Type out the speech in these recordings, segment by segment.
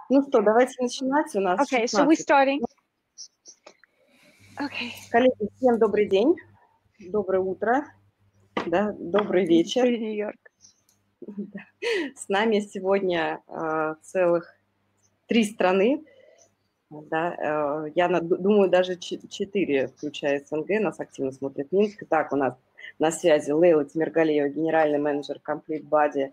Ну что, давайте начинать. У нас Okay, so we're 16. starting. Okay. Коллеги, всем добрый день, доброе утро, да, добрый вечер. Нью-Йорк. С нами сегодня целых 3 страны. Да, я думаю, даже 4, включая СНГ, нас активно смотрит Минск. Так, у нас на связи Лейла Тимиргалиева, генеральный менеджер Complete Body,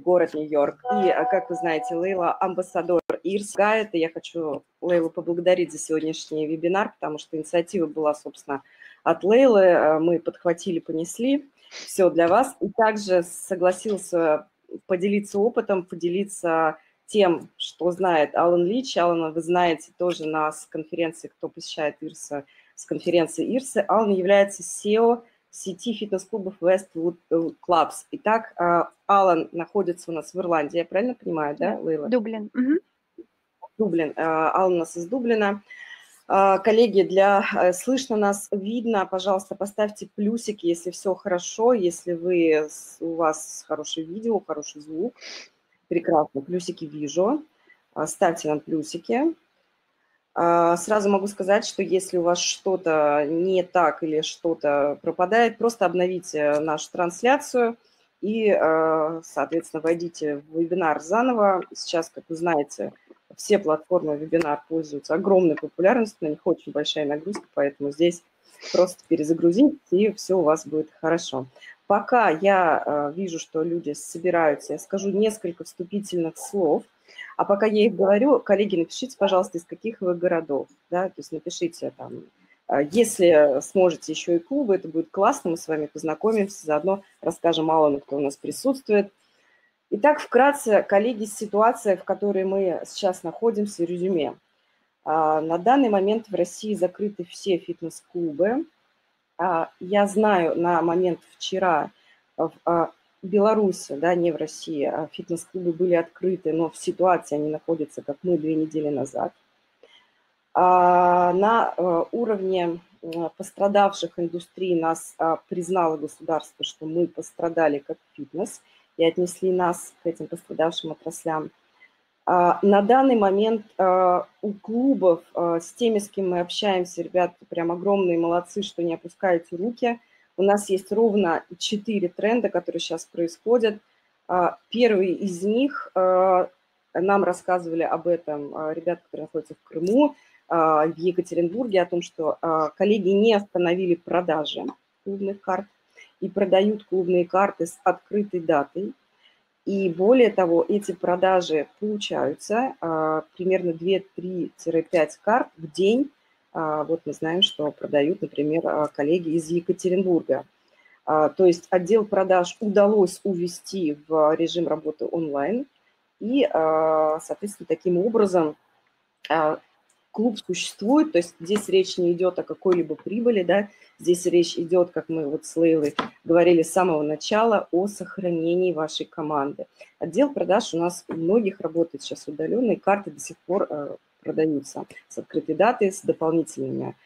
город Нью-Йорк. И, как вы знаете, Лейла амбассадор Ирс Гайд. И я хочу Лейлу поблагодарить за сегодняшний вебинар, потому что инициатива была, собственно, от Лейлы. Мы подхватили, понесли все для вас. И также согласился поделиться опытом, поделиться тем, что знает Алан Лич. Алана вы знаете тоже с конференции, кто посещает Ирса, с конференции Ирсы. Алан является SEO сети фитнес-клубов Westwood Clubs. Итак, Алан находится у нас в Ирландии, я правильно понимаю, да, Лейла? Дублин. Дублин. Алан у нас из Дублина. Коллеги, слышно нас, видно, пожалуйста, поставьте плюсики, если все хорошо, если у вас хорошее видео, хороший звук. Прекрасно, плюсики вижу. Ставьте нам плюсики. Сразу могу сказать, что если у вас что-то не так или что-то пропадает, просто обновите нашу трансляцию и, соответственно, войдите в вебинар заново. Сейчас, как вы знаете, все платформы вебинар пользуются огромной популярностью, на них очень большая нагрузка, поэтому здесь просто перезагрузить, и все у вас будет хорошо. Пока я вижу, что люди собираются, я скажу несколько вступительных слов. А пока я их говорю, коллеги, напишите, пожалуйста, из каких вы городов, да, то есть напишите там, если сможете еще и клубы, это будет классно, мы с вами познакомимся, заодно расскажем мало кто у нас присутствует. Итак, вкратце, коллеги, ситуация, в которой мы сейчас находимся, резюме. На данный момент в России закрыты все фитнес-клубы. Я знаю, на момент вчера в Беларуси, да, не в России, фитнес-клубы были открыты, но в ситуации они находятся, как мы, 2 недели назад. На уровне пострадавших индустрий нас признало государство, что мы пострадали как фитнес, и отнесли нас к этим пострадавшим отраслям. На данный момент у клубов, с теми, с кем мы общаемся, ребята, прям огромные молодцы, что не опускаете руки. У нас есть ровно 4 тренда, которые сейчас происходят. Первый из них, нам рассказывали об этом ребята, которые находятся в Крыму, в Екатеринбурге, о том, что коллеги не остановили продажи клубных карт и продают клубные карты с открытой датой. И более того, эти продажи получаются примерно 2-3-5 карт в день. Вот мы знаем, что продают, например, коллеги из Екатеринбурга. То есть отдел продаж удалось увести в режим работы онлайн. И, соответственно, таким образом клуб существует, то есть здесь речь не идет о какой-либо прибыли, да, здесь речь идет, как мы вот с Лейлой говорили с самого начала, о сохранении вашей команды. Отдел продаж у нас у многих работает сейчас удаленно, и карты до сих пор продаются с открытой датой, с дополнительными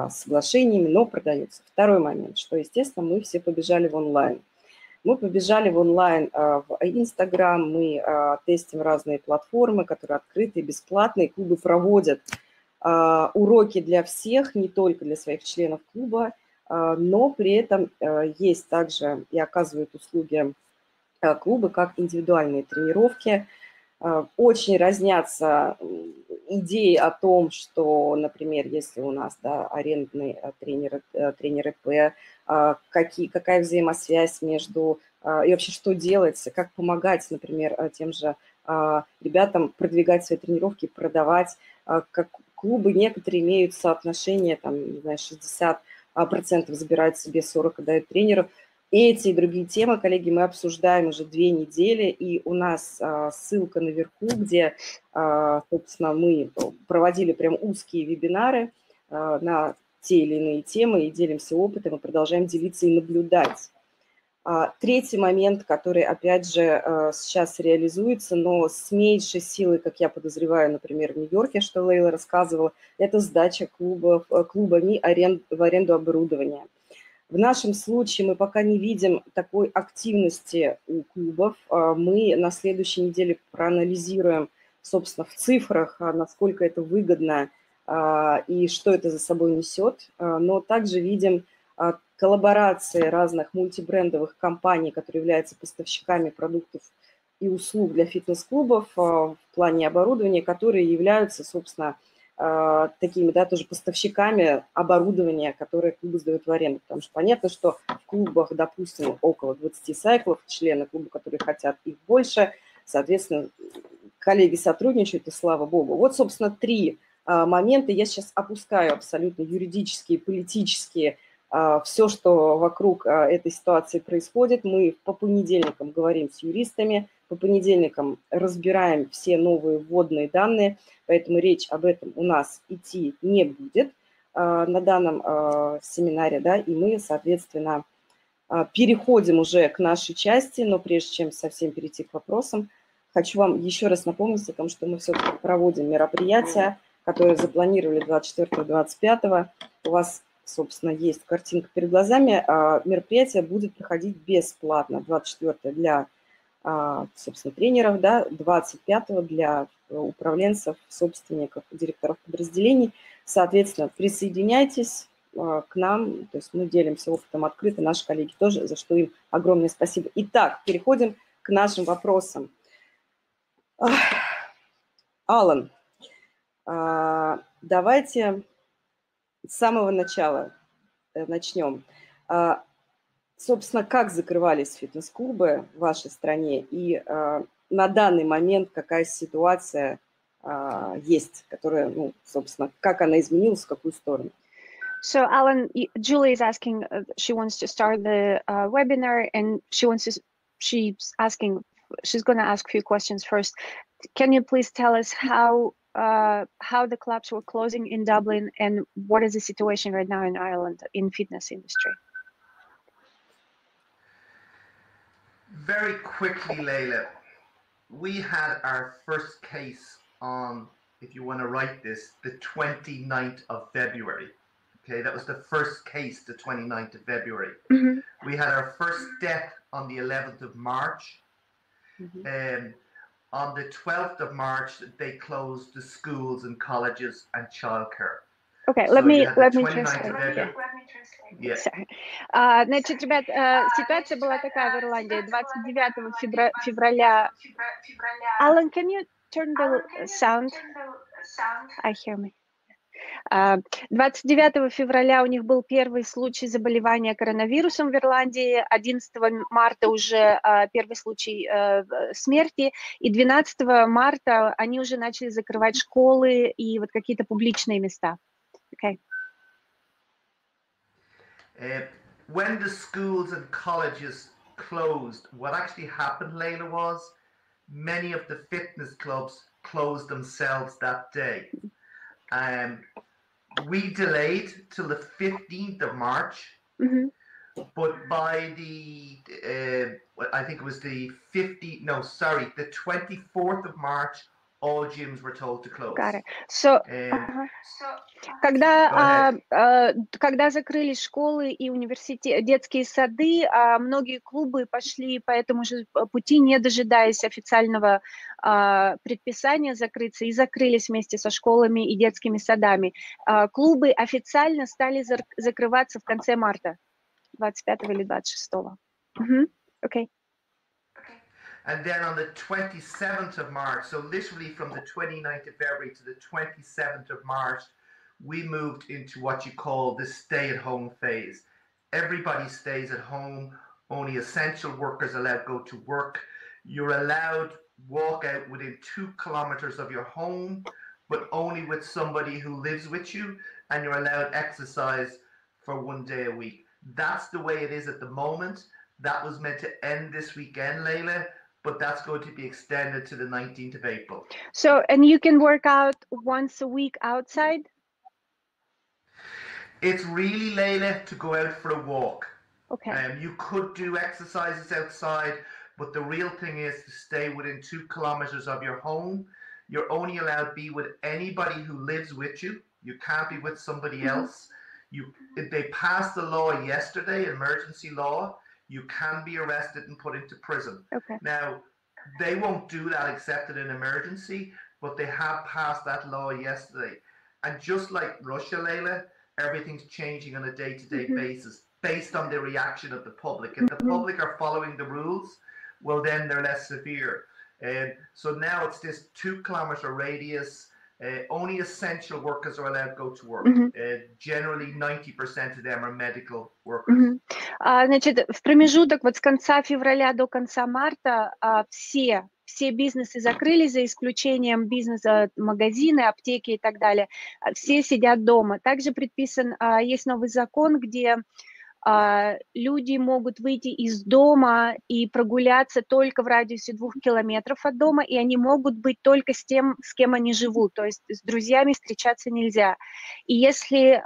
соглашениями, но продаются. Второй момент, что, естественно, мы все побежали в онлайн. Мы побежали в онлайн, в Инстаграм, мы тестим разные платформы, которые открыты, бесплатные. Клубы проводят уроки для всех, не только для своих членов клуба, но при этом есть также и оказывают услуги клубы, как индивидуальные тренировки. Очень разнятся идеи о том, что, например, если у нас, да, арендные тренеры П, какая взаимосвязь между, и вообще что делать, как помогать, например, тем же ребятам продвигать свои тренировки, продавать, как клубы некоторые имеют соотношение, там, не знаю, 60% забирают себе, 40% отдают тренеру. Эти и другие темы, коллеги, мы обсуждаем уже 2 недели, и у нас ссылка наверху, где, собственно, мы проводили прям узкие вебинары на те или иные темы и делимся опытом, и продолжаем делиться и наблюдать. Третий момент, который, опять же, сейчас реализуется, но с меньшей силой, как я подозреваю, например, в Нью-Йорке, что Лейла рассказывала, это сдача клубами в аренду оборудования. В нашем случае мы пока не видим такой активности у клубов. Мы на следующей неделе проанализируем собственно, в цифрах, насколько это выгодно и что это за собой несет, но также видим коллаборации разных мультибрендовых компаний, которые являются поставщиками продуктов и услуг для фитнес-клубов в плане оборудования, которые являются, собственно, такими, да, тоже поставщиками оборудования, которое клубы сдают в аренду. Потому что понятно, что в клубах, допустим, около 20 сайклов, члены клуба, которые хотят их больше, соответственно, коллеги сотрудничают, и слава богу. Вот, собственно, три момента. Я сейчас опускаю абсолютно юридические, политические, все, что вокруг этой ситуации происходит. Мы по понедельникам говорим с юристами, по понедельникам разбираем все новые вводные данные, поэтому речь об этом у нас идти не будет на данном семинаре, да, и мы, соответственно, переходим уже к нашей части, но прежде чем совсем перейти к вопросам, хочу вам еще раз напомнить о том, что мы все-таки проводим мероприятия, которые запланировали 24-25. У вас, собственно, есть картинка перед глазами. Мероприятие будет проходить бесплатно. 24 для, собственно, тренеров, да, 25 для управленцев, собственников, директоров подразделений. Соответственно, присоединяйтесь к нам, то есть мы делимся опытом открыто, наши коллеги тоже, за что им огромное спасибо. Итак, переходим к нашим вопросам. Алан, давайте с самого начала начнем. Собственно, как закрывались фитнес-клубы в вашей стране и на данный момент какая ситуация есть, которая, ну, собственно, как она изменилась, в какую сторону? So, Alan, Julie is asking, she wants to start the webinar, and she's going to ask a few questions first. Can you please tell us how the clubs were closing in Dublin, and what is the situation right now in Ireland in fitness industry? Very quickly, Leila, we had our first case on, if you want to write this, the 29th of February. Okay, that was the first case, the 29th of February. Mm-hmm. We had our first death on the 11th of March. Mm-hmm. On the 12th of March, they closed the schools and colleges and childcare. Okay, so let me translate. Yeah. Значит, ребят, ситуация была такая в Ирландии 29 февраля. Alan, can you turn the sound? I hear me. 29 февраля у них был первый случай заболевания коронавирусом в Ирландии, 11 марта уже первый случай смерти, и 12 марта они уже начали закрывать школы и вот какие-то публичные места. Okay. When the schools and colleges closed, what actually happened, Leila, was many of the fitness clubs closed themselves that day. We delayed till the 15th of March, mm-hmm. but by the, I think it was the 24th of March, all gyms were told to close. Got it. So, когда закрылись школы и университеты, детские сады, многие клубы пошли по этому же пути, не дожидаясь официального предписания закрыться, и закрылись вместе со школами и детскими садами. Клубы официально стали закрываться в конце марта, 25 или 26. Mm-hmm. Okay. And then on the 27th of March, so literally from the 29th of February to the 27th of March, we moved into what you call the stay-at-home phase. Everybody stays at home, only essential workers allowed go to work. You're allowed walk out within 2 kilometers of your home, but only with somebody who lives with you, and you're allowed exercise for 1 day a week. That's the way it is at the moment. That was meant to end this weekend, Leila, but that's going to be extended to the 19th of April. So, and you can work out once a week outside? It's really, Leila, to go out for a walk. Okay. You could do exercises outside, but the real thing is to stay within 2 kilometers of your home. You're only allowed to be with anybody who lives with you. You can't be with somebody mm-hmm. else. They passed the law yesterday, emergency law. You can be arrested and put into prison. Okay. Now, they won't do that except in an emergency, but they have passed that law yesterday. And just like Russia, Leila, everything's changing on a day-to-day basis based on the reaction of the public. If the public are following the rules, well, then they're less severe. So now it's this 2-kilometer radius. Only essential workers are allowed to go to work. Generally, 90% of them are medical workers. Значит, в промежуток вот с конца февраля до конца марта все бизнесы закрылись, за исключением бизнеса, магазины, аптеки и так далее. Все сидят дома. Также предписан, есть новый закон, где люди могут выйти из дома и прогуляться только в радиусе 2 километров от дома, и они могут быть только с тем, с кем они живут, то есть с друзьями встречаться нельзя. И если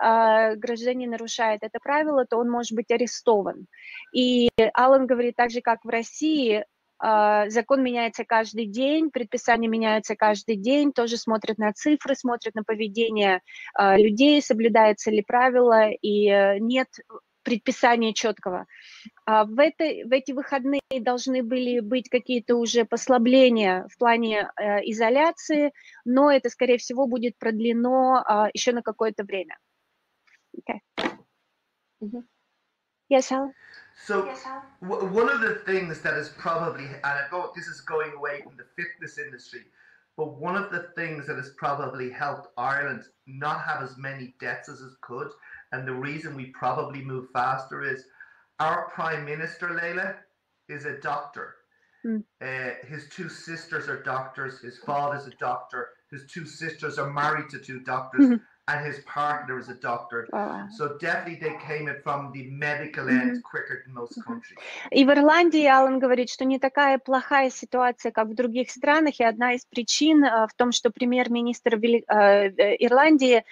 гражданин нарушает это правило, то он может быть арестован. И Алан говорит, так же, как в России, закон меняется каждый день, предписания меняются каждый день, тоже смотрят на цифры, смотрят на поведение людей, соблюдается ли правило, и нет предписания четкого. В эти выходные должны были быть какие-то уже послабления в плане изоляции, но это, скорее всего, будет продлено еще на какое-то время. Okay. Yes, Alan? So one of the things that is probably, and this is going away from the fitness industry, but one of the things that has probably helped Ireland not have as many deaths as it could, and the reason we probably move faster is our Prime Minister, Leila, is a doctor. His 2 sisters are doctors, his father's a doctor, his 2 sisters are married to 2 doctors, and his partner is a doctor. So definitely they came in from the medical end quicker than most countries. И в Ирландии Алан говорит, что не такая плохая ситуация, как в других странах, и одна из причин в том, что премьер-министр Ирландии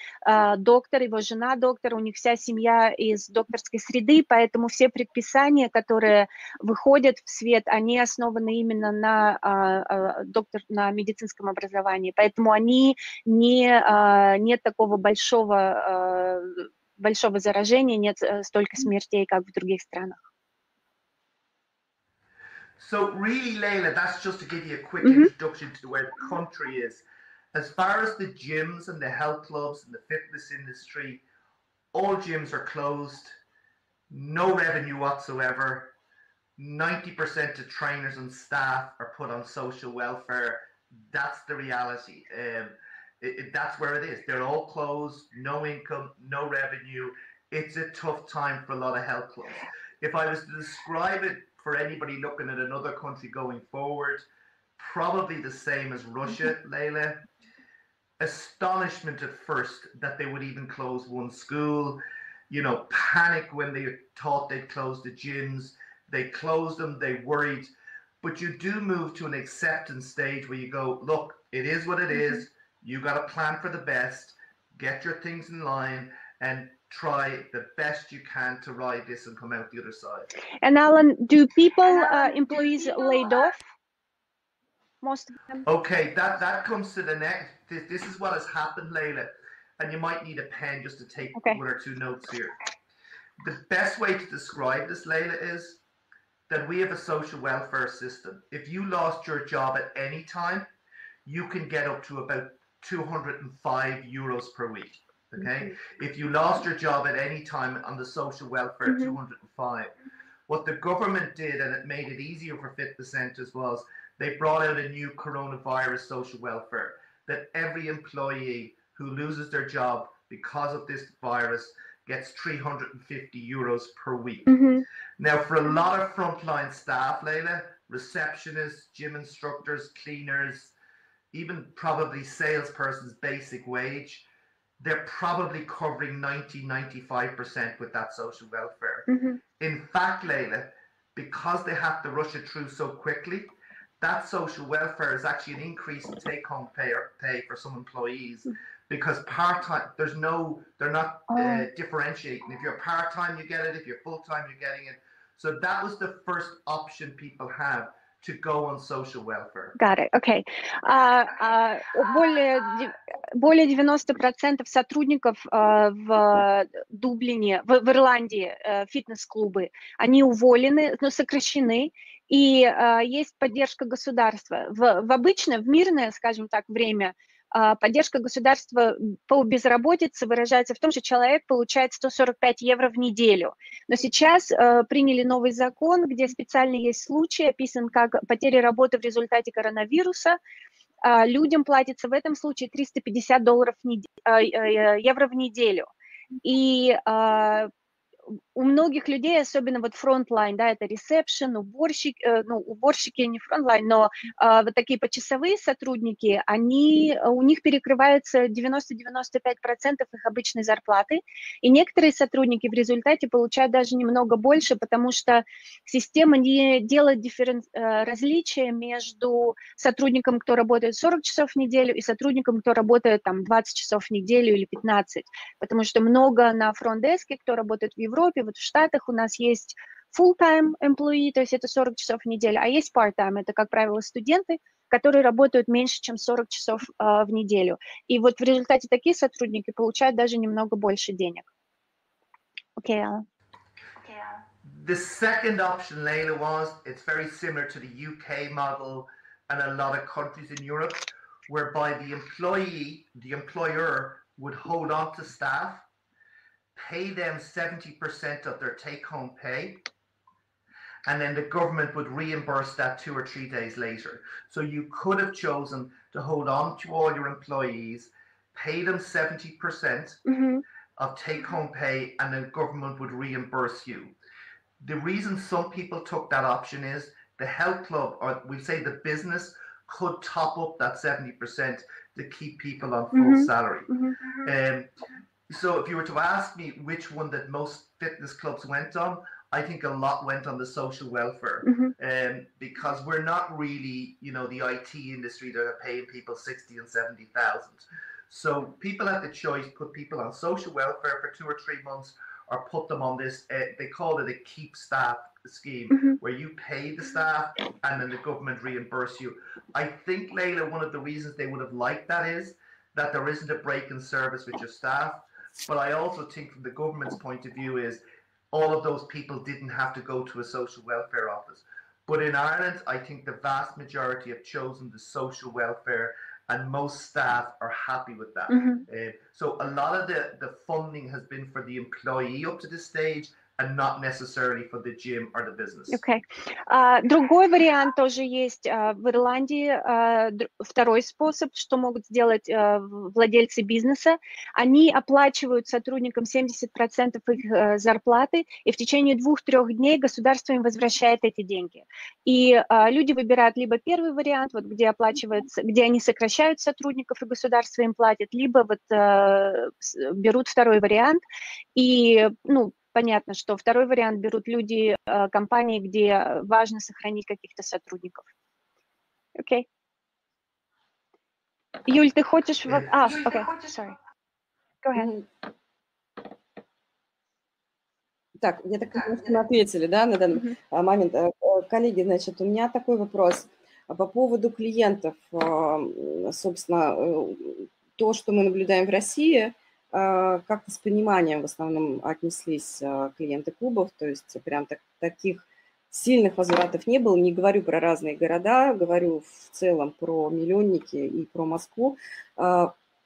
доктор, его жена доктор, у них вся семья из докторской среды, поэтому все предписания, которые выходят в свет, они основаны именно на медицинском образовании, поэтому они нет такого большого заражения, нет столько смертей, как в других странах. So really, Leila, that's just to give you a quick introduction to where the country is. As far as the gyms and the health clubs and the fitness industry, all gyms are closed, no revenue whatsoever. 90% of trainers and staff are put on social welfare. That's the reality. That's where it is. They're all closed, no income, no revenue. It's a tough time for a lot of health clubs. If I was to describe it for anybody looking at another country going forward, probably the same as Russia, Leila. Astonishment at first that they would even close one school. You know, panic when they thought they'd close the gyms. They closed them, they worried. But you do move to an acceptance stage where you go, look, it is what it is. You got to plan for the best, get your things in line, and try the best you can to ride this and come out the other side. And Alan, do employees laid off? Most of them? Okay, that comes to the next. This is what has happened, Leila. And you might need a pen just to take 1 or 2 notes here. The best way to describe this, Leila, is that we have a social welfare system. If you lost your job at any time, you can get up to about 205 euros per week. Okay, if you lost your job at any time on the social welfare, 205. What the government did, and it made it easier for fitness centres, was they brought out a new coronavirus social welfare that every employee who loses their job because of this virus gets 350 euros per week. Now, for a lot of frontline staff, Leila, receptionists, gym instructors, cleaners, even probably salesperson's basic wage, they're probably covering 90-95% with that social welfare. In fact, Leila, because they have to rush it through so quickly, that social welfare is actually an increase in take-home pay for some employees, because part-time, they're not differentiating. If you're part-time, you get it. If you're full-time, you're getting it. So that was the first option people have to go on social welfare. Got it. Okay. Более 90% сотрудников в Дублине, в Ирландии, фитнес-клубы, они уволены, но сокращены, и есть поддержка государства. В обычное, в мирное, скажем так, время поддержка государства по безработице выражается в том, что человек получает 145 евро в неделю. Но сейчас приняли новый закон, где специально есть случай, описан как потеря работы в результате коронавируса. Людям платится в этом случае $350 евро в неделю. И у многих людей, особенно вот фронтлайн, да, это ресепшн, уборщики не фронтлайн, но вот такие почасовые сотрудники, у них перекрывается 90-95% их обычной зарплаты, и некоторые сотрудники в результате получают даже немного больше, потому что система не делает различия между сотрудником, кто работает 40 часов в неделю, и сотрудником, кто работает там 20 часов в неделю или 15, потому что много на фронт-деске, кто работает в Европе, вот в Штатах у нас есть full-time employee, то есть это 40 часов в неделю, а есть part-time, это, как правило, студенты, которые работают меньше, чем 40 часов в неделю. И вот в результате такие сотрудники получают даже немного больше денег. Окей, Алан. The second option, Leila, was it's very similar to the UK model and a lot of countries in Europe, whereby the employer would hold on to staff, pay them 70% of their take-home pay, and then the government would reimburse that 2 or 3 days later. So you could have chosen to hold on to all your employees, pay them 70% of take-home pay, and the government would reimburse you. The reason some people took that option is the health club, or we say the business, could top up that 70% to keep people on full salary. So if you were to ask me which one that most fitness clubs went on, I think a lot went on the social welfare, because we're not really, the IT industry that are paying people 60 and 70,000. So people had the choice, put people on social welfare for 2 or 3 months, or put them on this, they call it a keep staff scheme, where you pay the staff and then the government reimburse you. I think, Leila, one of the reasons they would have liked that is that there isn't a break in service with your staff. But I also think from the government's point of view is all of those people didn't have to go to a social welfare office. But in Ireland, I think the vast majority have chosen the social welfare, and most staff are happy with that. So a lot of the funding has been for the employee up to this stage, and not necessarily for the gym or the business. Okay. Другой вариант тоже есть в Ирландии. Второй способ, что могут сделать владельцы бизнеса, они оплачивают сотрудникам 70% их зарплаты, и в течение 2-3 дней государство им возвращает эти деньги. И люди выбирают либо первый вариант, вот, где оплачивается, где они сокращают сотрудников, и государство им платит, либо вот берут второй вариант, и, понятно, что второй вариант берут люди, компании, где важно сохранить каких-то сотрудников. Окей. Юль, ты хочешь... окей, sorry. Go ahead. Так, я так понимаю, что мы ответили, да, на данный момент. Коллеги, значит, у меня такой вопрос по поводу клиентов. Собственно, то, что мы наблюдаем в России, как-то с пониманием в основном отнеслись клиенты клубов, то есть прям таких сильных возвратов не было. Не говорю про разные города, говорю в целом про миллионники и про Москву.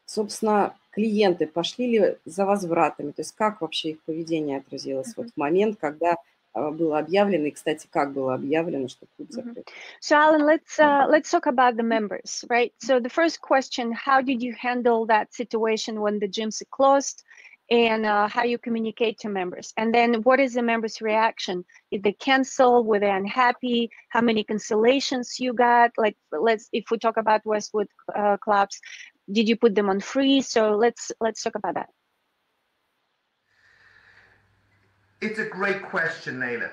Собственно, клиенты пошли ли за возвратами, то есть как вообще их поведение отразилось вот в момент, когда было объявлено, и, кстати, как было объявлено, что клуб закрыт. So, Alan, let's talk about the members, right? So the first question, how did you handle that situation when the gyms are closed, and how you communicate to members? And then what is the members' reaction? Did they cancel? Were they unhappy? How many cancellations you got? Like, if we talk about Westwood clubs, did you put them on free? So let's talk about that. It's a great question, Leila.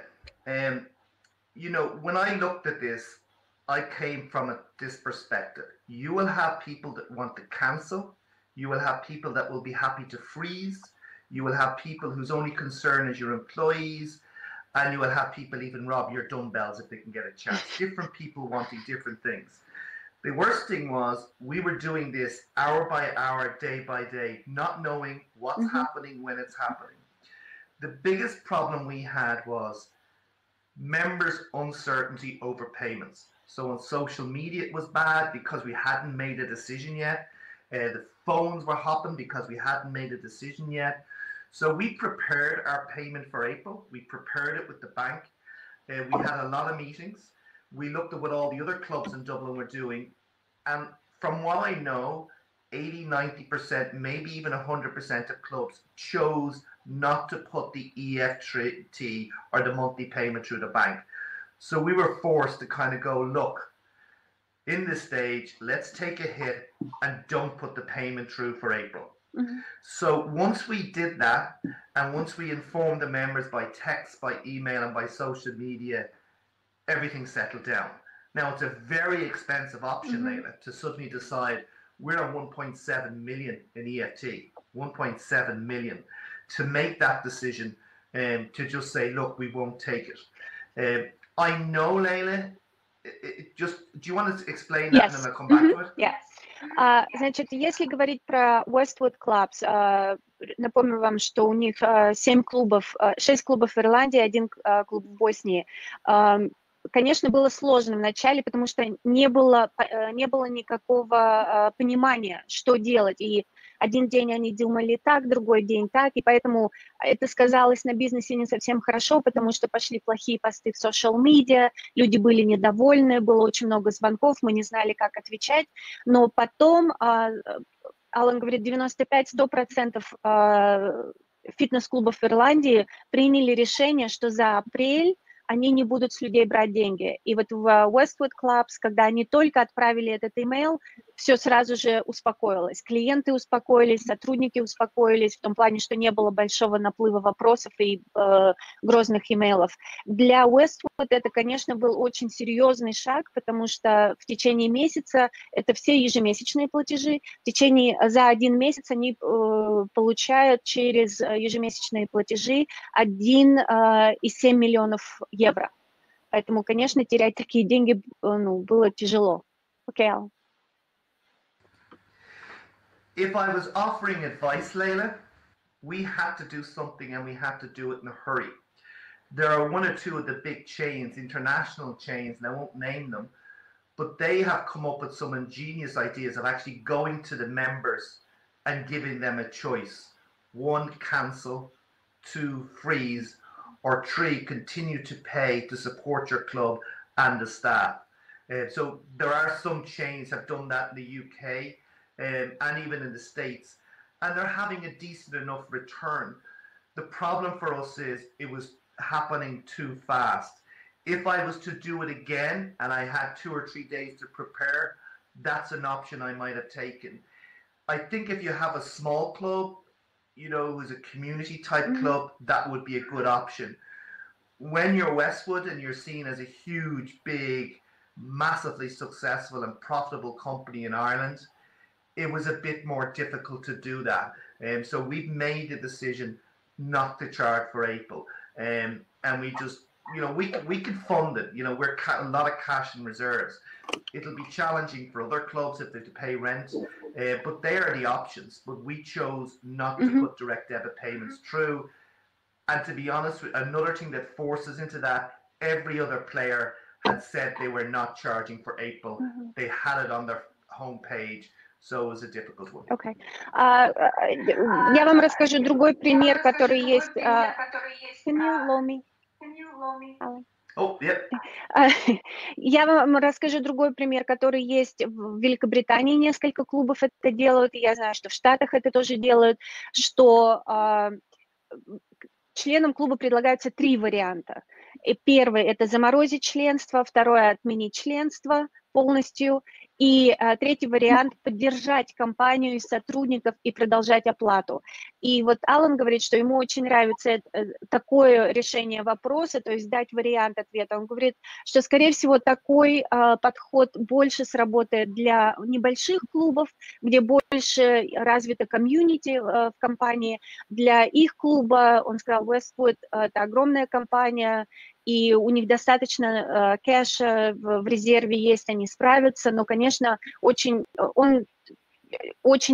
When I looked at this, I came from this perspective. You will have people that want to cancel. You will have people that will be happy to freeze. You will have people whose only concern is your employees. And you will have people even rob your dumbbells if they can get a chance. Different people wanting different things. The worst thing was we were doing this hour by hour, day by day, not knowing what's happening when it's happening. The biggest problem we had was members' uncertainty over payments. So on social media, it was bad because we hadn't made a decision yet. The phones were hopping because we hadn't made a decision yet. So we prepared our payment for April. We prepared it with the bank. We had a lot of meetings. We looked at what all the other clubs in Dublin were doing. And from what I know, 80, 90%, maybe even 100% of clubs chose not to put the EFT or the monthly payment through the bank. So we were forced to kind of go, look, in this stage, let's take a hit and don't put the payment through for April. Mm-hmm. So once we did that, and once we informed the members by text, by email, and by social media, everything settled down. Now, it's a very expensive option, Mm-hmm. Leila, to suddenly decide we're on 1.7 million in EFT, 1.7 million, to make that decision and to just say, look, we won't take it. I know, Leila, do you want to explain that, Yes. and then I'll come back to it? Yeah. Значит, если говорить про Westwood Clubs, напомню вам, что у них 6 клубов в Ирландии, 1 клуб в Боснии. Конечно, было сложно вначале, потому что не было никакого понимания, что делать. И один день они думали так, другой день так, и поэтому это сказалось на бизнесе не совсем хорошо, потому что пошли плохие посты в social media, люди были недовольны, было очень много звонков, мы не знали, как отвечать. Но потом, Алан говорит, 95-100% фитнес-клубов в Ирландии приняли решение, что за апрель они не будут с людей брать деньги. И вот в Westwood Clubs, когда они только отправили этот имейл, все сразу же успокоилось. Клиенты успокоились, сотрудники успокоились, в том плане, что не было большого наплыва вопросов и грозных имейлов. Для Westwood это, конечно, был очень серьезный шаг, потому что в течение месяца, это все ежемесячные платежи, за 1 месяц они получают через ежемесячные платежи 1,7 миллионов евро. Поэтому, конечно, терять такие деньги было тяжело. Окей, Алан. If I was offering advice, Leila, we had to do something, and we had to do it in a hurry. There are 1 or 2 of the big chains, international chains, and I won't name them, but they have come up with some ingenious ideas of actually going to the members and giving them a choice. 1, cancel, 2, freeze, or 3, continue to pay to support your club and the staff. So there are some chains have done that in the UK. And even in the States, and they're having a decent enough return. The problem for us is it was happening too fast. If I was to do it again and I had 2 or 3 days to prepare, that's an option I might have taken. I think if you have a small club, who's a community type club, that would be a good option. When you're Westwood and you're seen as a huge, big, massively successful and profitable company in Ireland, it was a bit more difficult to do that. So we've made the decision not to charge for April. And we just, we can fund it. We're a lot of cash in reserves. It'll be challenging for other clubs if they have to pay rent, but they are the options. But we chose not to put direct debit payments through. And to be honest, another thing that forces into that, every other player had said they were not charging for April. They had it on their homepage. So it was a difficult one. Okay. Я вам расскажу другой пример, который есть. Can you loan me? Oh, yeah. Я вам расскажу другой пример, который есть в Великобритании. Несколько клубов это делают. Я знаю, что в Штатах это тоже делают, что членам клуба предлагаются 3 варианта. И первый – это заморозить членство, второе – отменить членство полностью, и 3-й вариант – поддержать компанию и сотрудников и продолжать оплату. И вот Алан говорит, что ему очень нравится такое решение вопроса, то есть дать вариант ответа. Он говорит, что, скорее всего, такой подход больше сработает для небольших клубов, где больше развита комьюнити в компании. Для их клуба, он сказал, Westwood – это огромная компания, и у них достаточно кэша в резерве есть, они справятся, но, конечно, очень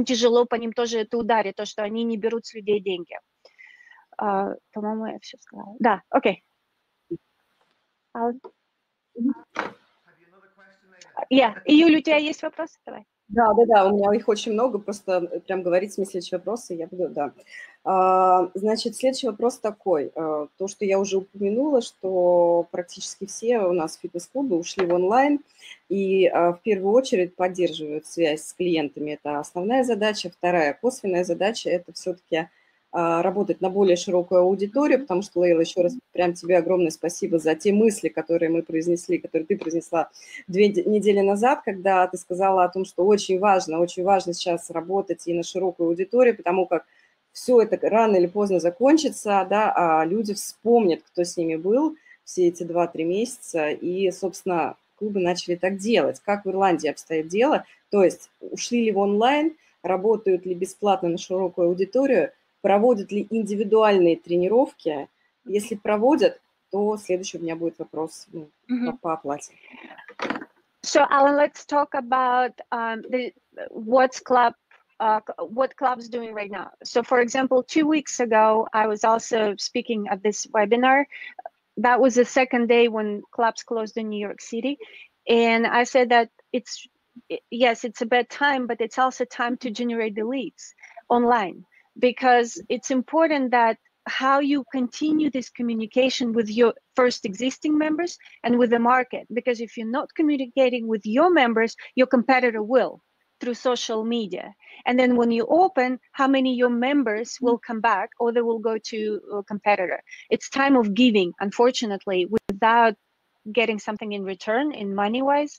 тяжело по ним тоже это ударит, то, что они не берут с людей деньги. По-моему, я все сказала. Да, окей. Юля, у тебя есть вопросы? Давай. Да, у меня их очень много, просто прям говорить в смысле следующие вопросы, я буду, да. Значит, следующий вопрос такой. То, что я уже упомянула, что практически все у нас фитнес-клубы ушли в онлайн и в первую очередь поддерживают связь с клиентами. Это основная задача. Вторая косвенная задача – это все-таки работать на более широкую аудиторию, потому что, Лейла, еще раз прям тебе огромное спасибо за те мысли, которые мы произнесли, которые ты произнесла 2 недели назад, когда ты сказала о том, что очень важно сейчас работать и на широкую аудиторию, потому как все это рано или поздно закончится, да, а люди вспомнят, кто с ними был все эти 2-3 месяца, и, собственно, клубы начали так делать. Как в Ирландии обстоит дело, то есть ушли ли в онлайн, работают ли бесплатно на широкую аудиторию, проводят ли индивидуальные тренировки. Если проводят, то следующий у меня будет вопрос по оплате. So, Alan, let's talk about what clubs doing right now. So, for example, 2 weeks ago, I was also speaking at this webinar. That was the second day when clubs closed in New York City. And I said that it's a bad time, but it's also time to generate the leads online, because it's important that how you continue this communication with your first existing members and with the market, because if you're not communicating with your members, your competitor will through social media. And then when you open, how many of your members will come back or they will go to a competitor? It's time of giving, unfortunately, without getting something in return in money wise,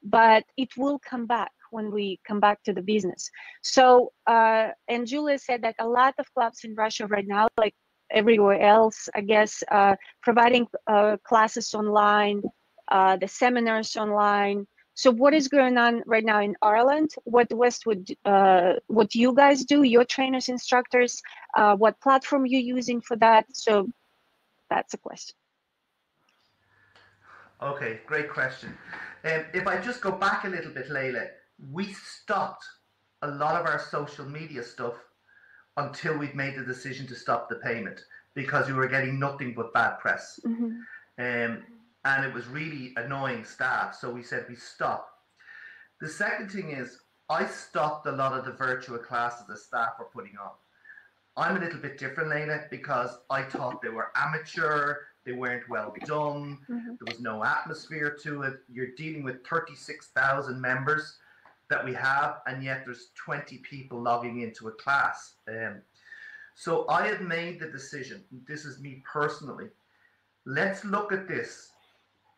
but it will come back when we come back to the business. So, and Julia said that a lot of clubs in Russia right now, like everywhere else, I guess, providing classes online, the seminars online. So what is going on right now in Ireland? What you guys do, your trainers, instructors, what platform you're using for that? So that's a question. Okay, great question. If I just go back a little bit, Leila, we stopped a lot of our social media stuff until we'd made the decision to stop the payment, because we were getting nothing but bad press. And it was really annoying staff, so we said we stop. The second thing is, I stopped a lot of the virtual classes the staff were putting on. I'm a little bit different, Leila, because I thought they were amateur, they weren't well done, there was no atmosphere to it. You're dealing with 36,000 members that we have, and yet there's 20 people logging into a class. So I have made the decision, this is me personally, let's look at this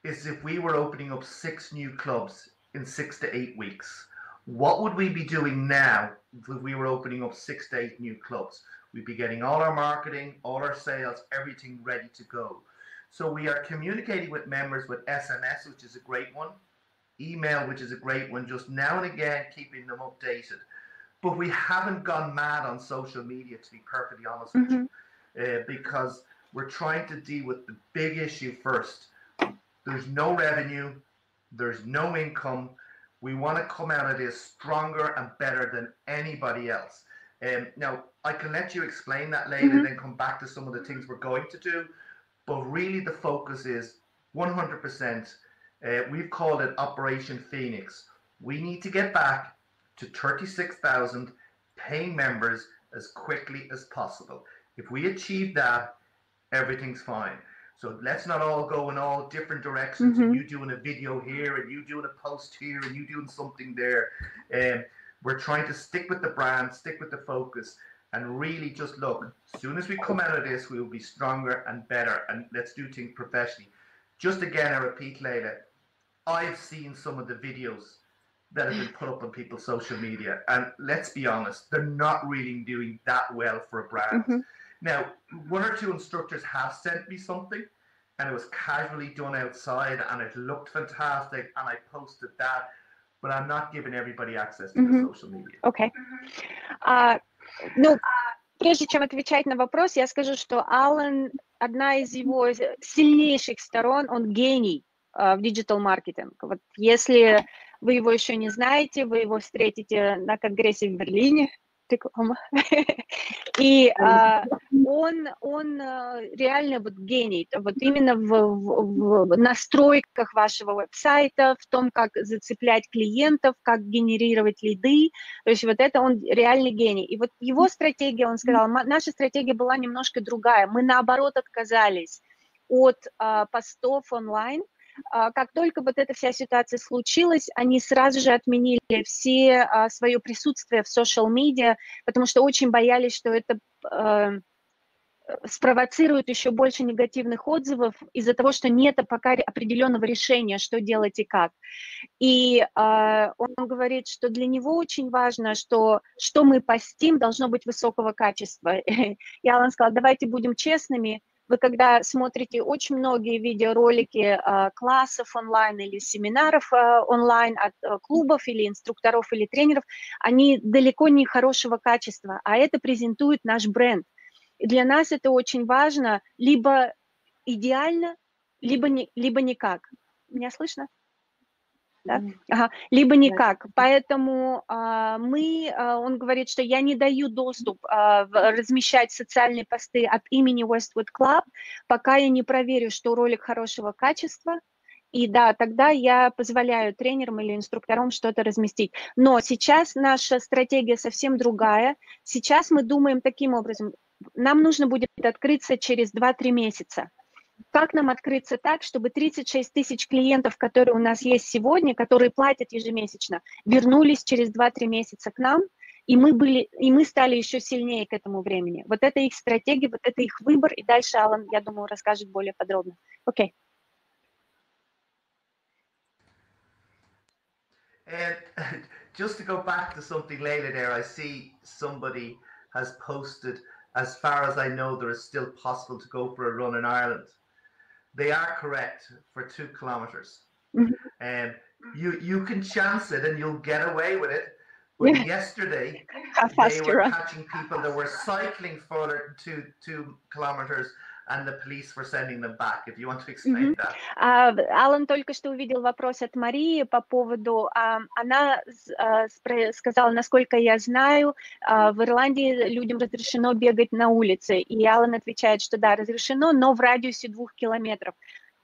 as if we were opening up 6 new clubs in 6 to 8 weeks. What would we be doing now if we were opening up 6 to 8 new clubs? We'd be getting all our marketing, all our sales, everything ready to go. So we are communicating with members with SMS, which is a great one, email, which is a great one, just now and again keeping them updated. But we haven't gone mad on social media, to be perfectly honest with you, because we're trying to deal with the big issue first. There's no revenue, there's no income. We want to come out of this stronger and better than anybody else. Now, I can let you explain that later and then come back to some of the things we're going to do. But really the focus is 100%. We've called it Operation Phoenix. We need to get back to 36,000 paying members as quickly as possible. If we achieve that, everything's fine. So let's not all go in all different directions, and you doing a video here, and you doing a post here, and you doing something there. We're trying to stick with the brand, stick with the focus, and really just look, as soon as we come out of this, we will be stronger and better, and let's do things professionally. Just again, I repeat, Leila, I've seen some of the videos that have been put up on people's social media, and let's be honest, they're not really doing that well for a brand. Now, 1 or 2 instructors have sent me something, and it was casually done outside, and it looked fantastic, and I posted that, but I'm not giving everybody access to the social media. Okay. Ну, прежде чем отвечать на вопрос, я скажу, что Алан, одна из его сильнейших сторон, он гений в диджитал-маркетинг. Вот если вы его еще не знаете, вы его встретите на конгрессе в Берлине реклама. И он реально вот гений, вот именно в настройках вашего веб-сайта, в том, как зацеплять клиентов, как генерировать лиды, то есть вот это он реальный гений. И вот его стратегия, он сказал, наша стратегия была немножко другая, мы наоборот отказались от постов онлайн. Как только вот эта вся ситуация случилась, они сразу же отменили все свое присутствие в social-media, потому что очень боялись, что это спровоцирует еще больше негативных отзывов из-за того, что нет пока определенного решения, что делать и как. И он говорит, что для него очень важно, что мы постим, должно быть высокого качества. И Алан сказал, давайте будем честными. Вы когда смотрите очень многие видеоролики классов онлайн или семинаров онлайн от клубов или инструкторов или тренеров, они далеко не хорошего качества, а это презентует наш бренд. И для нас это очень важно, либо идеально, либо никак. Меня слышно? Да? Ага. Либо никак. Поэтому он говорит, что я не даю доступ размещать социальные посты от имени Westwood Club, пока я не проверю, что ролик хорошего качества. И да, тогда я позволяю тренерам или инструкторам что-то разместить. Но сейчас наша стратегия совсем другая. Сейчас мы думаем таким образом. Нам нужно будет открыться через 2-3 месяца. Как нам открыться так, чтобы 36 тысяч клиентов, которые у нас есть сегодня, которые платят ежемесячно, вернулись через 2-3 месяца к нам, и мы стали еще сильнее к этому времени. Вот это их стратегия, вот это их выбор, и дальше Алан, я думаю, расскажет более подробно. Окей. Just to go back to something later there, I see somebody has posted, as far as I know, there is still possible to go for a run in Ireland. They are correct for 2 kilometers. You can chance it and you'll get away with it. But yesterday, they were catching people that were cycling further than 2 kilometers, and the police were sending them back. If you want to explain that. Алан только что увидел вопрос от Марии по поводу, она сказала, насколько я знаю, в Ирландии людям разрешено бегать на улице, и Алан отвечает, что да, разрешено, но в радиусе 2 километров.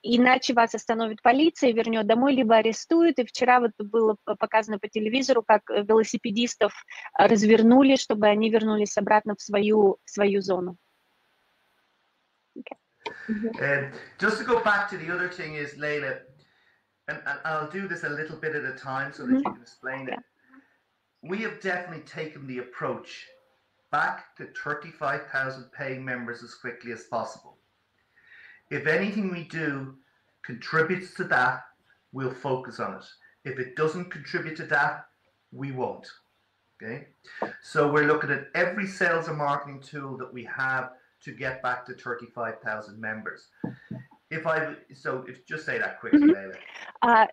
Иначе вас остановит полиция, вернет домой, либо арестует. И вчера вот было показано по телевизору, как велосипедистов развернули, чтобы они вернулись обратно в свою зону. Okay. Just to go back to the other thing is, Leila, and I'll do this a little bit at a time so that you can explain it. We have definitely taken the approach back to 35,000 paying members as quickly as possible. If anything we do contributes to that, we'll focus on it. If it doesn't contribute to that, we won't. Okay? So we're looking at every sales and marketing tool that we have to get back to 35,000 members. Just say that quickly, Leila.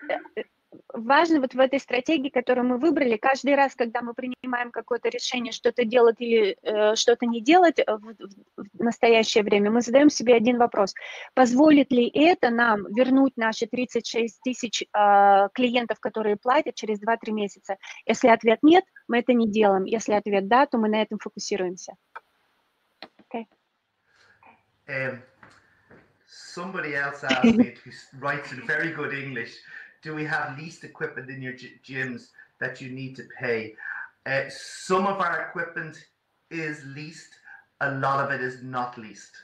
Важно вот в этой стратегии, которую мы выбрали, каждый раз, когда мы принимаем какое-то решение, что-то делать или что-то не делать в настоящее время, мы задаем себе один вопрос. Позволит ли это нам вернуть наши 36 тысяч клиентов, которые платят через 2-3 месяца? Если ответ нет, мы это не делаем. Если ответ да, то мы на этом фокусируемся. Okay. Somebody else asked me, who writes in very good English, do we have leased equipment in your gyms that you need to pay? Some of our equipment is leased, a lot of it is not leased,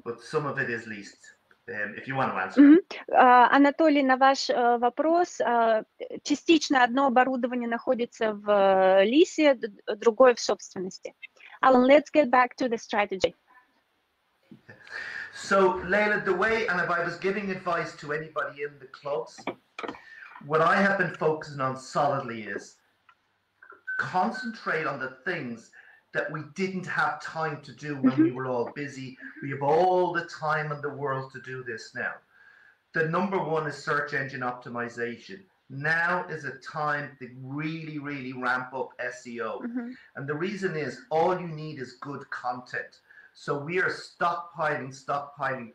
but some of it is leased. If you want to answer. Анатолий, на ваш вопрос, частично одно оборудование находится в лисе, другое в собственности. Alan, let's get back to the strategy. So, Leila, the way, and if I was giving advice to anybody in the clubs, what I have been focusing on solidly is concentrate on the things that we didn't have time to do when we were all busy. We have all the time in the world to do this now. The number one is search engine optimization. Now is a time to really, really ramp up SEO. And the reason is all you need is good content. So we are stockpiling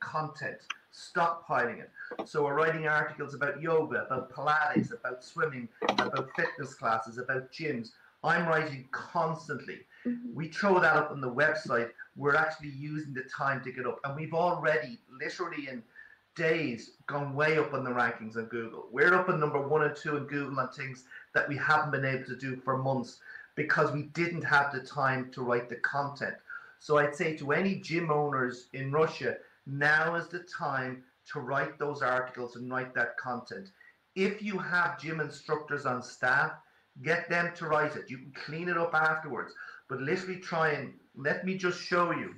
content, stockpiling it. So we're writing articles about yoga, about Pilates, about swimming, about fitness classes, about gyms, I'm writing constantly. We throw that up on the website. We're actually using the time to get up. And we've already, literally in days, gone way up on the rankings on Google. We're up in number 1 and 2 in Google on things that we haven't been able to do for months because we didn't have the time to write the content. So I'd say to any gym owners in Russia, now is the time to write those articles and write that content. If you have gym instructors on staff, get them to write it. You can clean it up afterwards, but literally try and, let me just show you.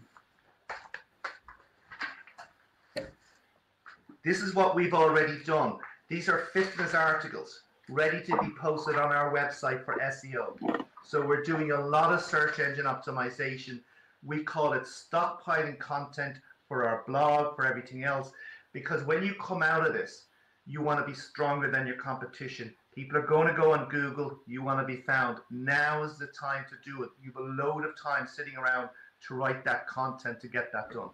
This is what we've already done. These are fitness articles ready to be posted on our website for SEO. So we're doing a lot of search engine optimization. We call it stockpiling content for our blog, for everything else, because when you come out of this, you want to be stronger than your competition. People are going to go on Google. You want to be found. Now is the time to do it. You have a load of time sitting around to write that content to get that done.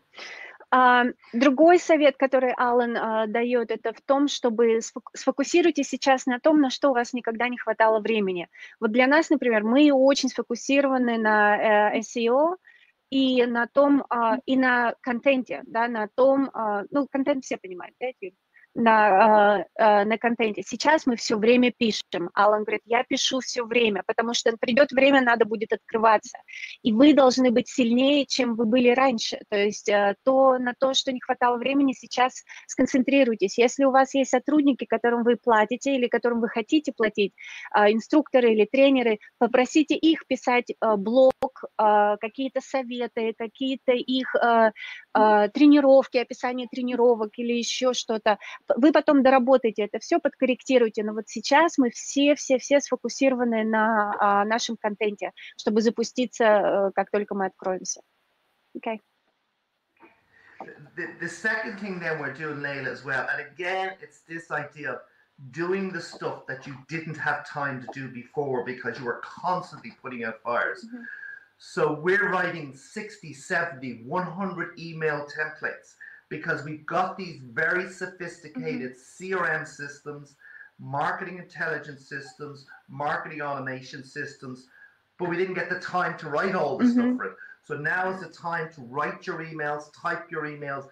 Другой совет, который Алан дает, это в том, чтобы сфокусируйтесь сейчас на том, на что у вас никогда не хватало времени. Вот для нас, например, мы очень сфокусированы на SEO и на том, и на контенте, да, на том, ну, контент все понимают, да, на контенте. Сейчас мы все время пишем. Алан говорит, я пишу все время, потому что придет время, надо будет открываться. И вы должны быть сильнее, чем вы были раньше. То есть на то, что не хватало времени, сейчас сконцентрируйтесь. Если у вас есть сотрудники, которым вы платите или которым вы хотите платить, инструкторы или тренеры, попросите их писать блог, какие-то советы, какие-то их тренировки, описание тренировок или еще что-то. Вы потом доработаете это все, подкорректируйте, но вот сейчас мы все сфокусированы на нашем контенте, чтобы запуститься, как только мы откроемся. Okay. The second thing then we're doing, Layla, as well, and again, it's this idea of doing the stuff that you didn't have time to do before because you were constantly putting out fires. Mm-hmm. So we're writing 60, 70, 100 email templates because we've got these very sophisticated CRM systems, marketing intelligence systems, marketing automation systems, but we didn't get the time to write all the stuff for it. So now is the time to write your emails, type your emails.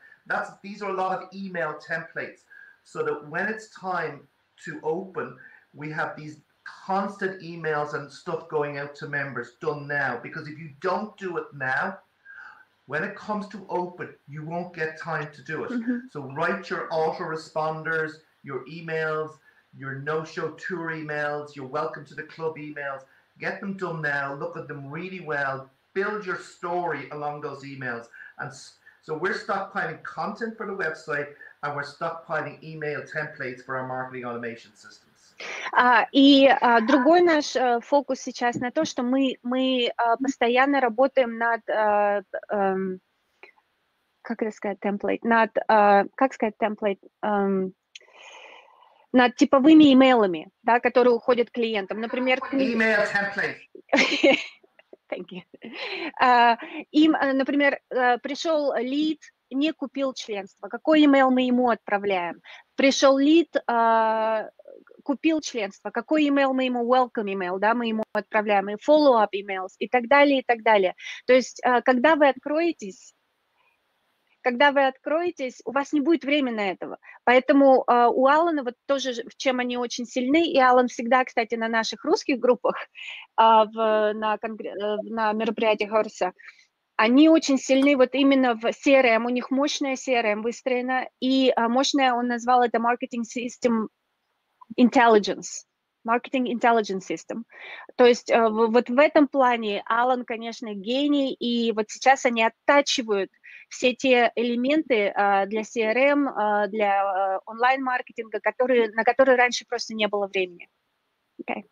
These are a lot of email templates so that when it's time to open, we have these constant emails and stuff going out to members done now, because if you don't do it now, when it comes to open, you won't get time to do it. So write your autoresponders, your emails, your no-show tour emails, your welcome to the club emails. Get them done now, look at them really well, build your story along those emails. And so we're stockpiling content for the website and we're stockpiling email templates for our marketing automation systems. И другой наш фокус сейчас на то, что мы постоянно работаем над, как это сказать, темплейт, над типовыми имейлами, да, которые уходят клиентам. Например, Email template. Thank you. Им, например, пришел лид, не купил членство. Какой email мы ему отправляем? Пришел лид, купил членство. Какой email мы ему, welcome email, да, мы ему отправляем, и follow-up emails, и так далее, и так далее. То есть, когда вы откроетесь, у вас не будет времени на этого. Поэтому у Алана вот тоже, в чем они очень сильны, и Алан всегда, кстати, на наших русских группах, на мероприятиях Хорса, они очень сильны вот именно в CRM, у них мощная CRM выстроена, и мощная, он назвал это Marketing System Intelligence. Marketing Intelligence System. То есть вот в этом плане Алан, конечно, гений, и вот сейчас они оттачивают все те элементы для CRM, для онлайн-маркетинга, на которые раньше просто не было времени. Okay.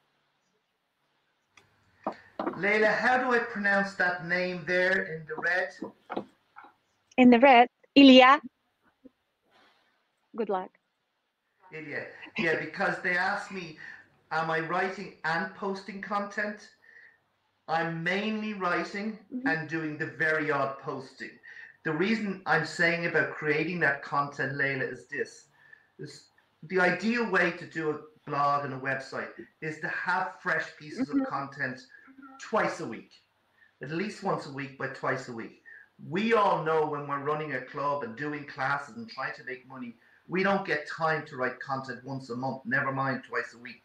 Layla, how do I pronounce that name there in the red? In the red, Ilya. Good luck. Ilya. Yeah, because they asked me, am I writing and posting content? I'm mainly writing and doing the very odd posting. The reason I'm saying about creating that content, Layla, is this. The ideal way to do it blog and a website is to have fresh pieces of content twice a week, at least once a week, but twice a week. We all know when we're running a club and doing classes and trying to make money, we don't get time to write content once a month, never mind twice a week,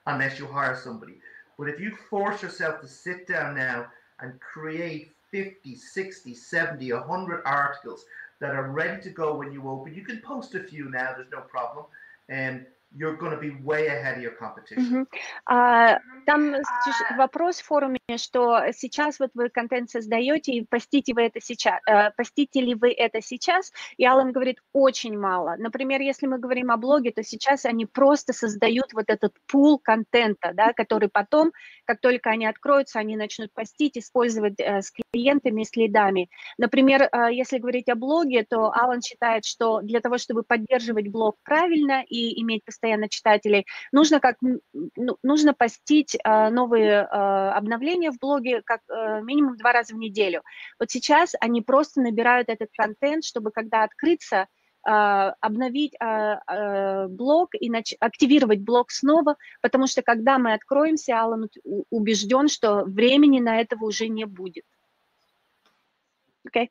unless you hire somebody. But if you force yourself to sit down now and create 50, 60, 70, 100 articles that are ready to go when you open, you can post a few now, there's no problem, and you're going to be way ahead of your competition. Там вопрос в форуме, что сейчас вот вы контент создаете, и постите ли вы это сейчас? И Алан говорит, очень мало. Например, если мы говорим о блоге, то сейчас они просто создают вот этот пул контента, да, который потом, как только они откроются, они начнут постить, использовать с клиентами, с лидами. Например, если говорить о блоге, то Алан считает, что для того, чтобы поддерживать блог правильно и иметь постоянно читателей, нужно постить новые обновления в блоге как минимум 2 раза в неделю. Вот сейчас они просто набирают этот контент, чтобы когда открыться, обновить блог и активировать блог снова, потому что когда мы откроемся, Алан убежден, что времени на этого уже не будет. Okay?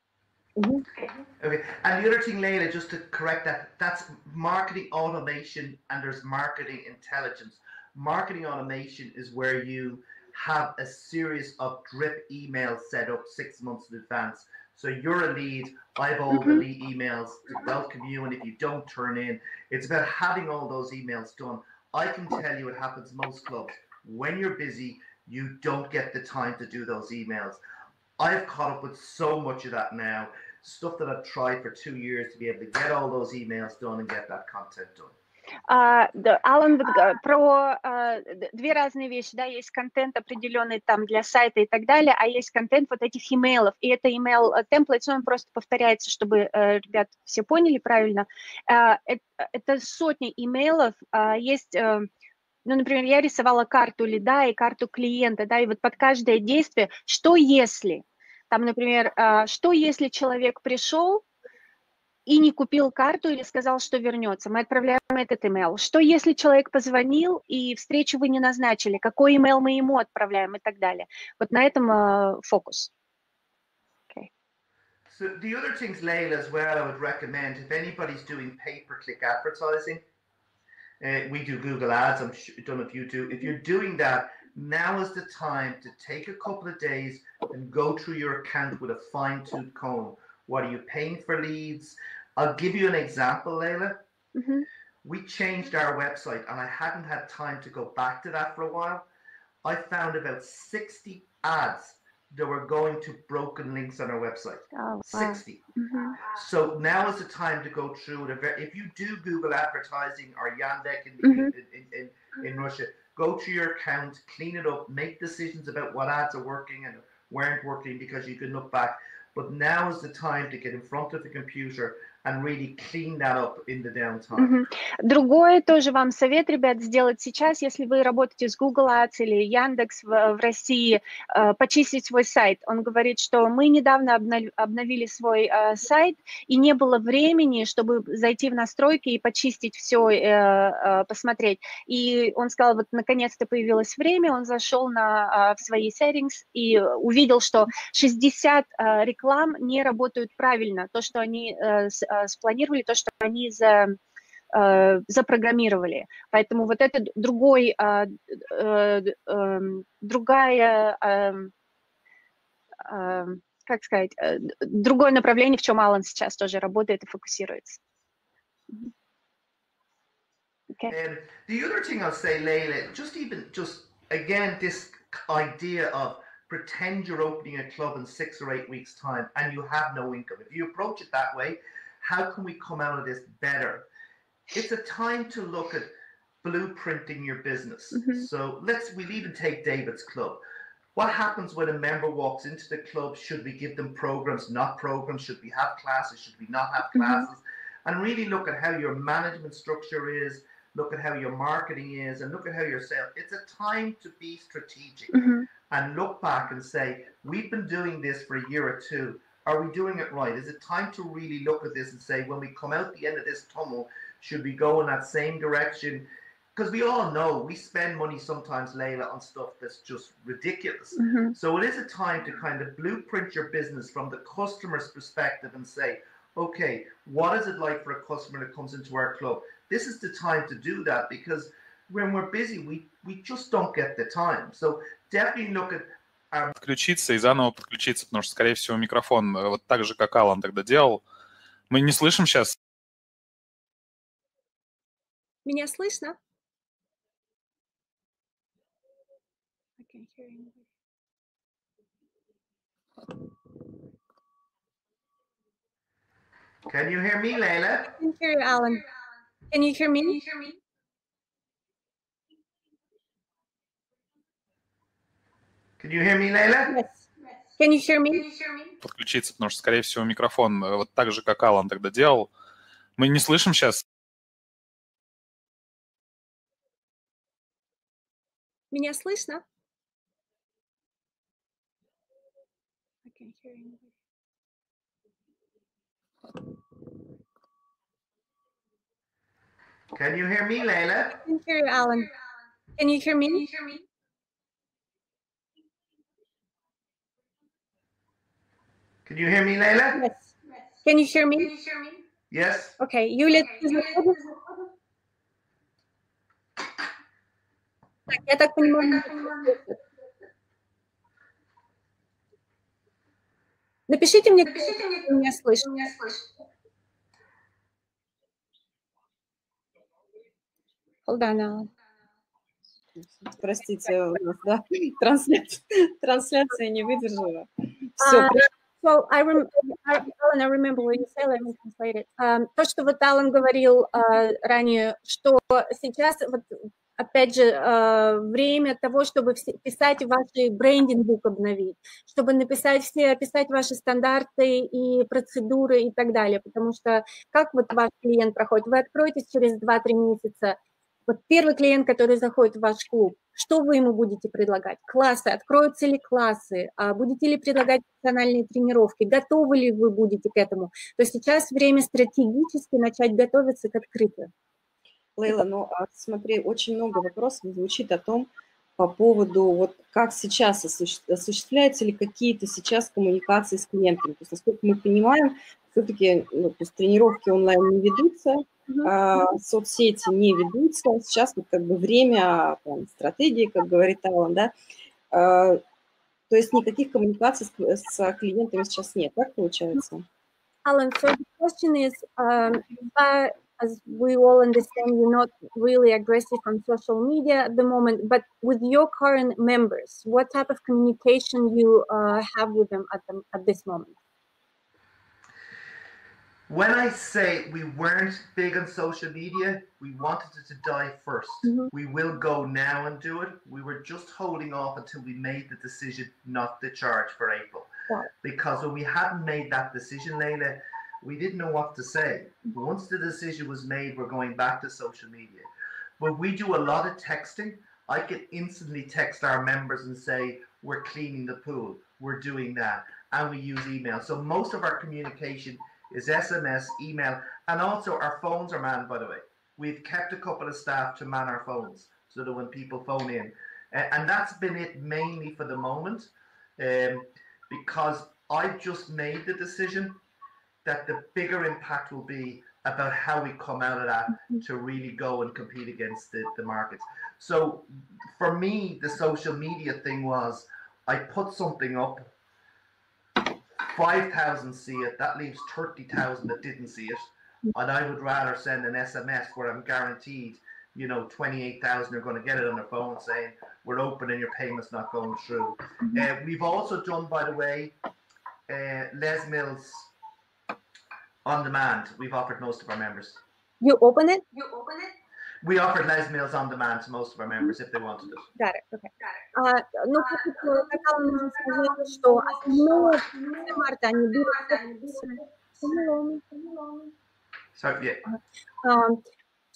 Okay, and the other thing, Leila, just to correct that, that's marketing automation and there's marketing intelligence. Marketing automation is where you have a series of drip emails set up 6 months in advance. So you're a lead, I've all the lead emails to welcome you, and if you don't turn in, it's about having all those emails done. I can tell you it happens most clubs. When you're busy, you don't get the time to do those emails. I've caught up with so much of that now, stuff that I've tried for 2 years to be able to get all those emails done and get that content done. Алан, про две разные вещи, да, есть контент определенный там для сайта и так далее, а есть контент вот этих имейлов, и это email templates, он просто повторяется, чтобы ребят все поняли правильно. Это сотни имейлов, есть... Ну, например, я рисовала карту лида и карту клиента, да, и вот под каждое действие, что если, там, например, что если человек пришел и не купил карту или сказал, что вернется, мы отправляем этот имейл. Что если человек позвонил и встречу вы не назначили, какой имейл мы ему отправляем и так далее. Вот на этом фокус. Okay. So the other things, Leila, as well, I would recommend, if anybody's doing pay-per-click advertising, we do Google Ads, I'm sure, don't know if you do. If you're doing that, now is the time to take a couple of days and go through your account with a fine-tooth comb. What are you paying for leads? I'll give you an example, Leila. We changed our website and I hadn't had time to go back to that for a while. I found about 60 ads that were going to broken links on our website. Oh, wow. 60. So now is the time to go through it. If you do Google advertising or Yandex in Russia, go to your account, clean it up, make decisions about what ads are working and weren't working, because you can look back. But now is the time to get in front of the computer and really clean that up in the downtime. Другой тоже вам совет, ребят, сделать сейчас, если вы работаете с Google Ads или Яндекс в России, почистить свой сайт. Он говорит, что мы недавно обновили свой сайт, и не было времени, чтобы зайти в настройки и почистить все, посмотреть. И он сказал, вот наконец-то появилось время, он зашел в свои settings и увидел, что 60 реклам не работают правильно. То, что они спланировали, то, что они запрограммировали. Поэтому вот это как сказать, другое направление, в чем Алан сейчас тоже работает и фокусируется. Okay. The other thing I'll say, Leila, just again, this idea of pretend you're opening a club in 6 or 8 weeks' time and you have no income. If you approach it that way, how can we come out of this better? It's a time to look at blueprinting your business. So we'll even take David's club. What happens when a member walks into the club? Should we give them programs, not programs? Should we have classes? Should we not have classes? And really look at how your management structure is, look at how your marketing is, and look at how your sales. It's a time to be strategic and look back and say, we've been doing this for a year or two. Are we doing it right? Is it time to really look at this and say, when we come out the end of this tunnel, should we go in that same direction? because we all know we spend money sometimes, Layla, on stuff that's just ridiculous. So it is a time to kind of blueprint your business from the customer's perspective and say, okay, what is it like for a customer that comes into our club? This is the time to do that, because when we're busy, we just don't get the time. So definitely look at Подключиться и заново подключиться, потому что, скорее всего, микрофон, вот так же, как Алан тогда делал. Мы не слышим сейчас. Меня слышно? Can you hear me, Layla? I can hear you, Alan. Can you hear me? Can you hear me, Layla? Yes. Can you hear me? Подключиться, потому что, скорее всего, микрофон, вот так же, как Алан тогда делал. Мы не слышим сейчас. Меня слышно? I can't hear anybody. Can you hear me, Layla? I can hear you, Alan. Can you hear me? Can you hear me, Layla? Yes. Can you hear me? Yes. Okay, Юля, ты заходишь? Так, я так понимаю, напишите мне, кто меня слышит. Hold on, Alan. Простите, у нас, да, трансляция не выдержала. Все. So Alan, I remember what you said, let me translate it. То, что вот Алан говорил ранее, что сейчас, вот, опять же, время того, чтобы писать ваши брендинг-бук, обновить, чтобы описать ваши стандарты и процедуры и так далее, потому что как вот ваш клиент проходит, вы откроетесь через 2-3 месяца. Вот первый клиент, который заходит в ваш клуб, что вы ему будете предлагать? Классы, откроются ли классы? Будете ли предлагать профессиональные тренировки? Готовы ли вы будете к этому? То есть сейчас время стратегически начать готовиться к открытию. Лейла, ну смотри, очень много вопросов звучит о том, по поводу, вот как сейчас осуществляются ли какие-то сейчас коммуникации с клиентами. То есть, насколько мы понимаем, все-таки тренировки онлайн не ведутся, соцсети не ведутся. Сейчас вот как бы время стратегии, как говорит Алан, да. То есть никаких коммуникаций с клиентами сейчас нет, так получается? Alan, so the question is, as we all understand, you're not really aggressive on social media at the moment, but with your current members, what type of communication you have with them at this moment? When I say we weren't big on social media, we wanted it to die first. We will go now and do it. We were just holding off until we made the decision not to charge for April. Because when we hadn't made that decision, Layla, we didn't know what to say. Once the decision was made, we're going back to social media. But we do a lot of texting. I can instantly text our members and say, we're cleaning the pool, we're doing that, and we use email. So most of our communication is SMS, email, and also our phones are manned, by the way. We've kept a couple of staff to man our phones so that when people phone in, and that's been it mainly for the moment, because I've just made the decision that the bigger impact will be about how we come out of that to really go and compete against the markets. So for me, the social media thing was, I put something up, 5,000 see it, that leaves 30,000 that didn't see it, and I would rather send an SMS where I'm guaranteed, 28,000 are going to get it on their phone saying, we're open and your payment's not going through. We've also done, by the way, Les Mills on demand. We've offered most of our members. You open it? We offered Les Mills on demand to most of our members if they wanted it. Got it, okay. Ну, как Алан уже сказал, что основное марта они будут... So, yeah.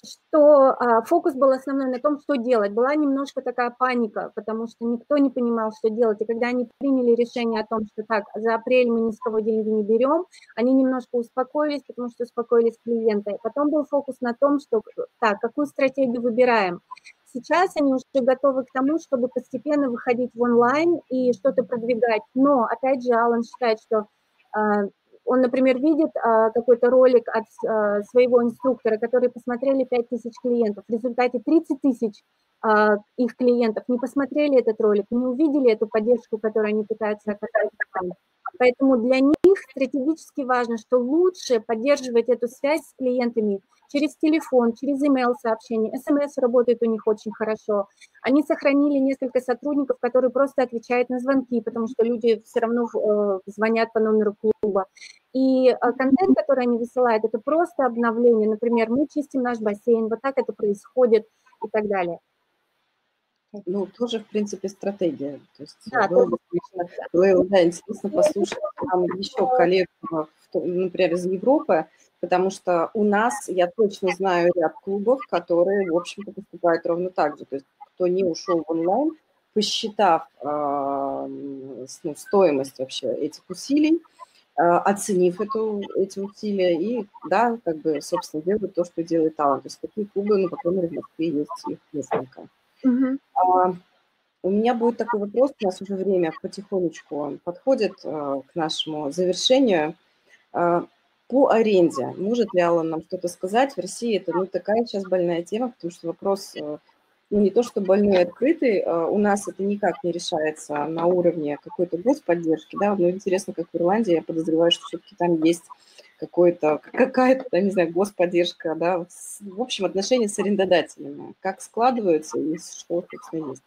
что фокус был основной на том, что делать. Была немножко такая паника, потому что никто не понимал, что делать. И когда они приняли решение о том, что так, за апрель мы ни с кого деньги не берем, они немножко успокоились, потому что успокоились клиенты. Потом был фокус на том, что так, какую стратегию выбираем. Сейчас они уже готовы к тому, чтобы постепенно выходить в онлайн и что-то продвигать. Но, опять же, Алан считает, что он, например, видит какой-то ролик от своего инструктора, который посмотрели 5000 клиентов. В результате 30 тысяч их клиентов не посмотрели этот ролик, не увидели эту поддержку, которую они пытаются оказать. Поэтому для них стратегически важно, что лучше поддерживать эту связь с клиентами через телефон, через email-сообщения. СМС работает у них очень хорошо. Они сохранили несколько сотрудников, которые просто отвечают на звонки, потому что люди все равно звонят по номеру клуба. И контент, который они высылают, это просто обновление. Например, мы чистим наш бассейн, вот так это происходит и так далее. Ну, тоже, в принципе, стратегия. То есть Да, было бы, да, интересно послушать там еще коллег, например, из Европы, потому что у нас, я точно знаю ряд клубов, которые, в общем-то, поступают ровно так же. То есть кто не ушел в онлайн, посчитав стоимость вообще этих усилий, оценив эти усилия и, да, как бы, собственно, делают то, что делает талант. То есть такие клубы, ну, по крайней мере, в Москве есть их несколько. У меня будет такой вопрос, у нас уже время потихонечку подходит к нашему завершению. По аренде, может ли Алан нам что-то сказать? В России это, ну, такая сейчас больная тема, потому что вопрос, ну, не то что больной и открытый, у нас это никак не решается на уровне какой-то господдержки, да, но интересно, как в Ирландии, я подозреваю, что все-таки там есть какая-то, не знаю, господдержка, да, в общем, отношения с арендодателями, как складываются и что, собственно, есть.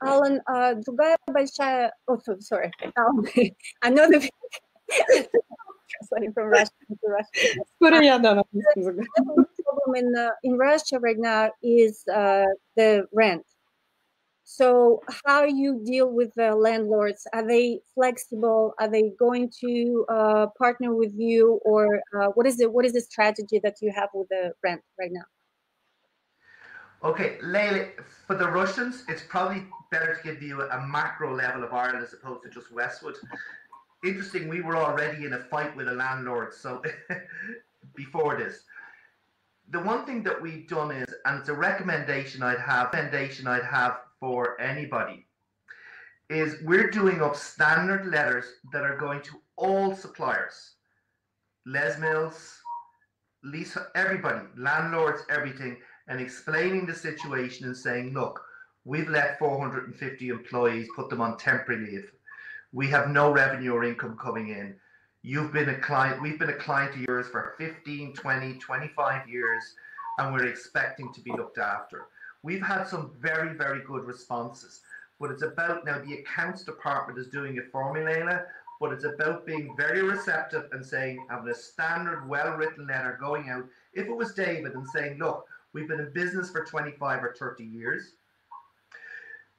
Алан, другая большая... Oh, sorry. Another... Translating from Russian to Russian. The problem in Russia right now is the rent. So how you deal with the landlords? Are they flexible? Are they going to partner with you, or what is the strategy that you have with the rent right now? Okay, Leila, for the Russians, it's probably better to give you a macro level of Ireland as opposed to just Westwood. Interesting, we were already in a fight with a landlord, so before this. The one thing that we've done is, and it's a recommendation I'd have for anybody, is we're doing up standard letters that are going to all suppliers, Les Mills, Lisa, everybody, landlords, everything, and explaining the situation and saying, look, we've let 450 employees, put them on temporary leave. We have no revenue or income coming in. You've been a client, we've been a client of yours for 15, 20, 25 years, and we're expecting to be looked after. We've had some very, very good responses, but it's about now the accounts department is doing it for me, Leila, but it's about being very receptive and saying, having a standard, well-written letter going out. If it was David and saying, look, we've been in business for 25 or 30 years.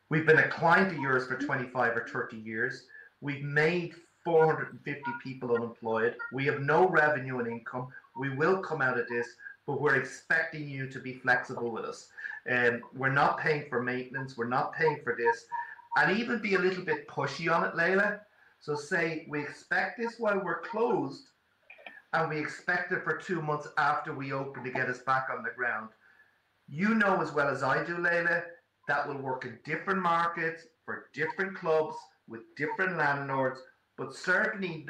We've been a client of yours for 25 or 30 years. We've made 450 people unemployed. We have no revenue and income. We will come out of this, but we're expecting you to be flexible with us. We're not paying for maintenance. We're not paying for this. And even be a little bit pushy on it, Leila. So say, we expect this while we're closed, and we expect it for 2 months after we open to get us back on the ground. You know as well as I do, Leila, that will work in different markets, for different clubs, with different landlords, but certainly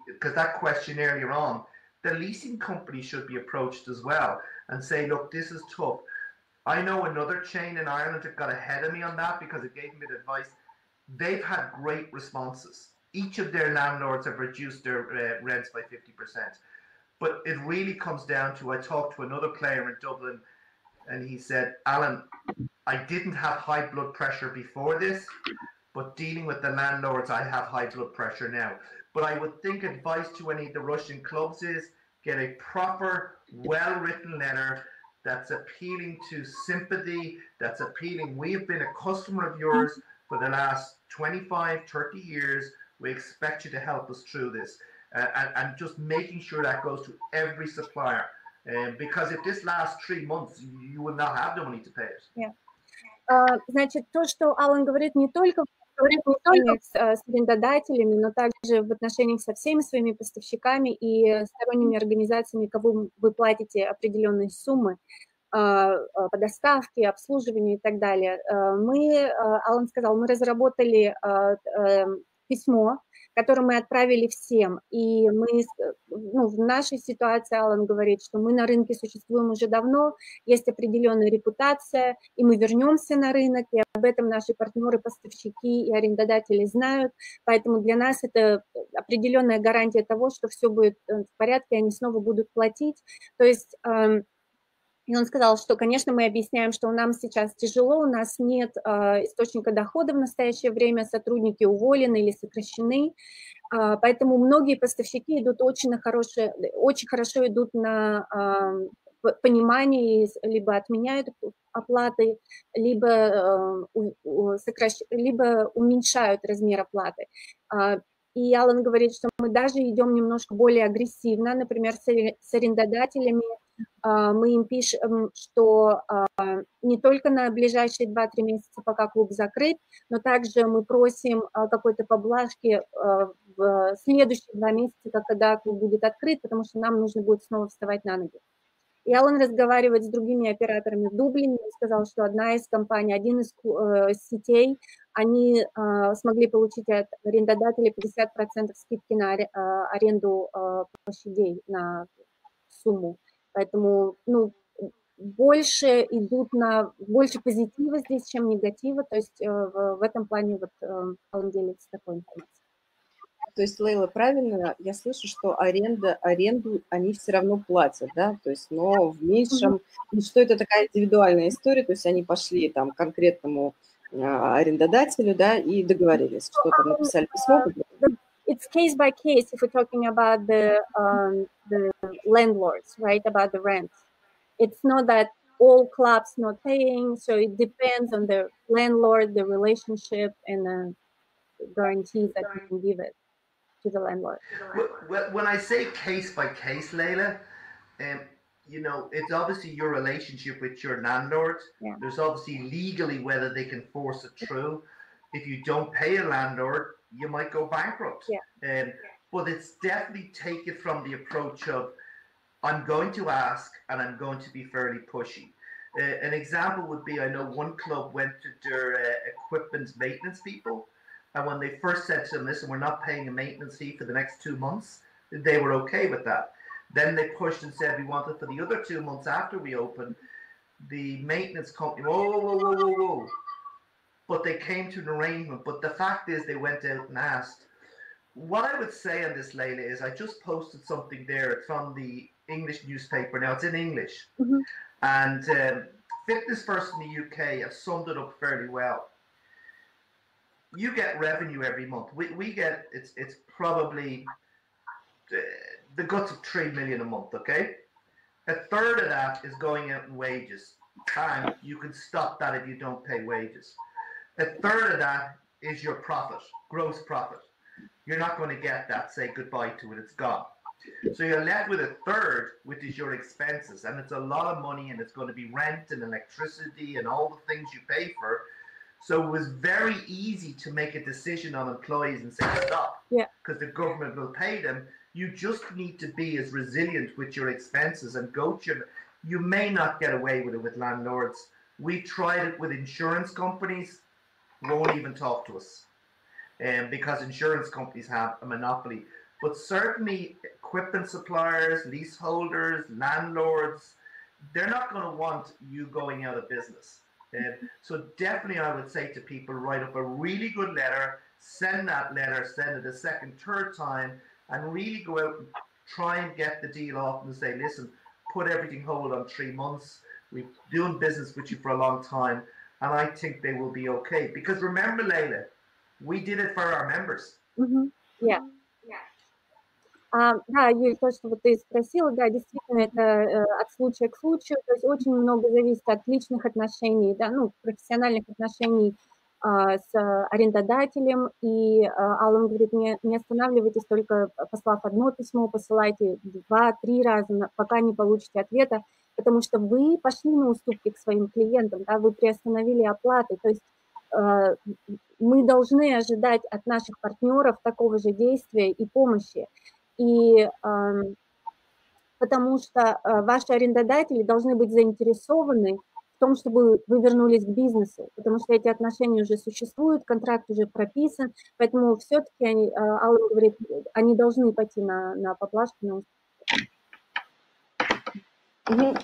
because that question earlier on, the leasing company should be approached as well and say, look, this is tough. I know another chain in Ireland that got ahead of me on that because it gave me the advice. They've had great responses. Each of their landlords have reduced their rents by 50%. But it really comes down to, I talked to another player in Dublin and he said, Alan, I didn't have high blood pressure before this, but dealing with the landlords, I have high blood pressure now. But I would think advice to any of the Russian clubs is get a proper, well-written letter that's appealing to sympathy, that's appealing. We have been a customer of yours for the last 25, 30 years. We expect you to help us through this. And just making sure that goes to every supplier. Because if this lasts 3 months, you will not have the money to pay it. Yeah. Значит, то, что Алан говорит, не только в отношениях с арендодателями, но также в отношениях со всеми своими поставщиками и сторонними организациями, кому вы платите определенные суммы по доставке, обслуживанию и так далее. Алан сказал, мы разработали письмо, которое мы отправили всем, и в нашей ситуации Алан говорит, что мы на рынке существуем уже давно, есть определенная репутация, и мы вернемся на рынок, и об этом наши партнеры, поставщики и арендодатели знают, поэтому для нас это определенная гарантия того, что все будет в порядке, и они снова будут платить, то есть... И он сказал, что, конечно, мы объясняем, что нам сейчас тяжело, у нас нет источника дохода в настоящее время, сотрудники уволены или сокращены, поэтому многие поставщики идут очень хорошо идут на понимание, либо отменяют оплаты, либо уменьшают размер оплаты. И Алан говорит, что мы даже идем немножко более агрессивно, например, с арендодателями. Мы им пишем, что не только на ближайшие 2-3 месяца, пока клуб закрыт, но также мы просим какой-то поблажки в следующие 2 месяца, когда клуб будет открыт, потому что нам нужно будет снова вставать на ноги. И Алан разговаривает с другими операторами в Дублине, и сказал, что одна из компаний, один из сетей, они смогли получить от арендодателей 50% скидки на аренду площадей, на сумму. Поэтому, больше позитива здесь, чем негатива, то есть в этом плане Алан делится такой информацией. То есть, Лейла, правильно я слышу, что аренду они все равно платят, да, то есть, но в меньшем, что это такая индивидуальная история, то есть они пошли там к конкретному арендодателю, да, и договорились, что-то написали письмо. It's case by case if we're talking about the landlords, right, about the rent. It's not that all clubs not paying, so it depends on the landlord, the relationship, and the guarantees that you can give it to the landlord. Well, when I say case by case, Leila, it's obviously your relationship with your landlord. Yeah. There's obviously legally whether they can force it through. If you don't pay a landlord, you might go bankrupt. Yeah. But it's definitely take it from the approach of, I'm going to ask and I'm going to be fairly pushy. An example would be, I know one club went to their equipment maintenance people, and when they first said to them, listen, we're not paying a maintenance fee for the next 2 months, they were okay with that. Then they pushed and said, we want it for the other 2 months after we open. The maintenance company, whoa. But they came to an arrangement. But the fact is, they went out and asked. What I would say on this, Leila, is I just posted something there. It's from the English newspaper. Now, it's in English. Mm-hmm. And Fitness First in the UK have summed it up fairly well. You get revenue every month. We get, it's probably the guts of 3 million a month, okay? A third of that is going out in wages. And you can stop that if you don't pay wages. A third of that is your profit, gross profit. You're not going to get that, say goodbye to it, it's gone. So you're left with a third, which is your expenses, and it's a lot of money, and it's going to be rent and electricity and all the things you pay for. So it was very easy to make a decision on employees and say stop, because the government will pay them. You just need to be as resilient with your expenses and you may not get away with it with landlords. We tried it with insurance companies, won't even talk to us, because insurance companies have a monopoly. But certainly equipment suppliers, leaseholders, landlords, they're not going to want you going out of business. So definitely I would say to people, write up a really good letter, send that letter, send it a second, third time, and really go out and try and get the deal off and say, listen, put everything hold on 3 months. We've been doing business with you for a long time, and I think they will be okay. Because remember, Leila, we did it for our members. Mm-hmm. Yeah. Да, Юль, то, что вот ты спросила, да, действительно, это от случая к случаю, то есть очень много зависит от личных отношений, да, профессиональных отношений с арендодателем, и Алан говорит, не останавливайтесь, только послав одно письмо, посылайте 2-3 раза, пока не получите ответа, потому что вы пошли на уступки к своим клиентам, да, вы приостановили оплаты, то есть мы должны ожидать от наших партнеров такого же действия и помощи, и потому что ваши арендодатели должны быть заинтересованы в том, чтобы вы вернулись к бизнесу, потому что эти отношения уже существуют, контракт уже прописан, поэтому все-таки Алла говорит, они должны пойти на поблажку.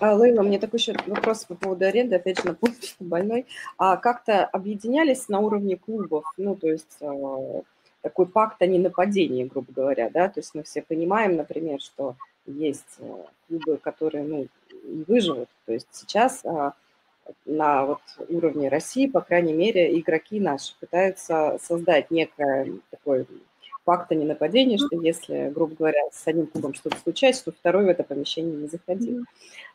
Лейла, у меня такой еще вопрос по поводу аренды, опять же, напомню, что больной. А как-то объединялись на уровне клубов, ну, то есть такой пакт о ненападении, грубо говоря, да, то есть мы все понимаем, например, что есть клубы, которые, ну, не выживут, то есть сейчас на вот уровне России, по крайней мере, игроки наши пытаются создать некое такое пакт о ненападении, что если, грубо говоря, с одним клубом что-то случается, то второй в это помещение не заходил.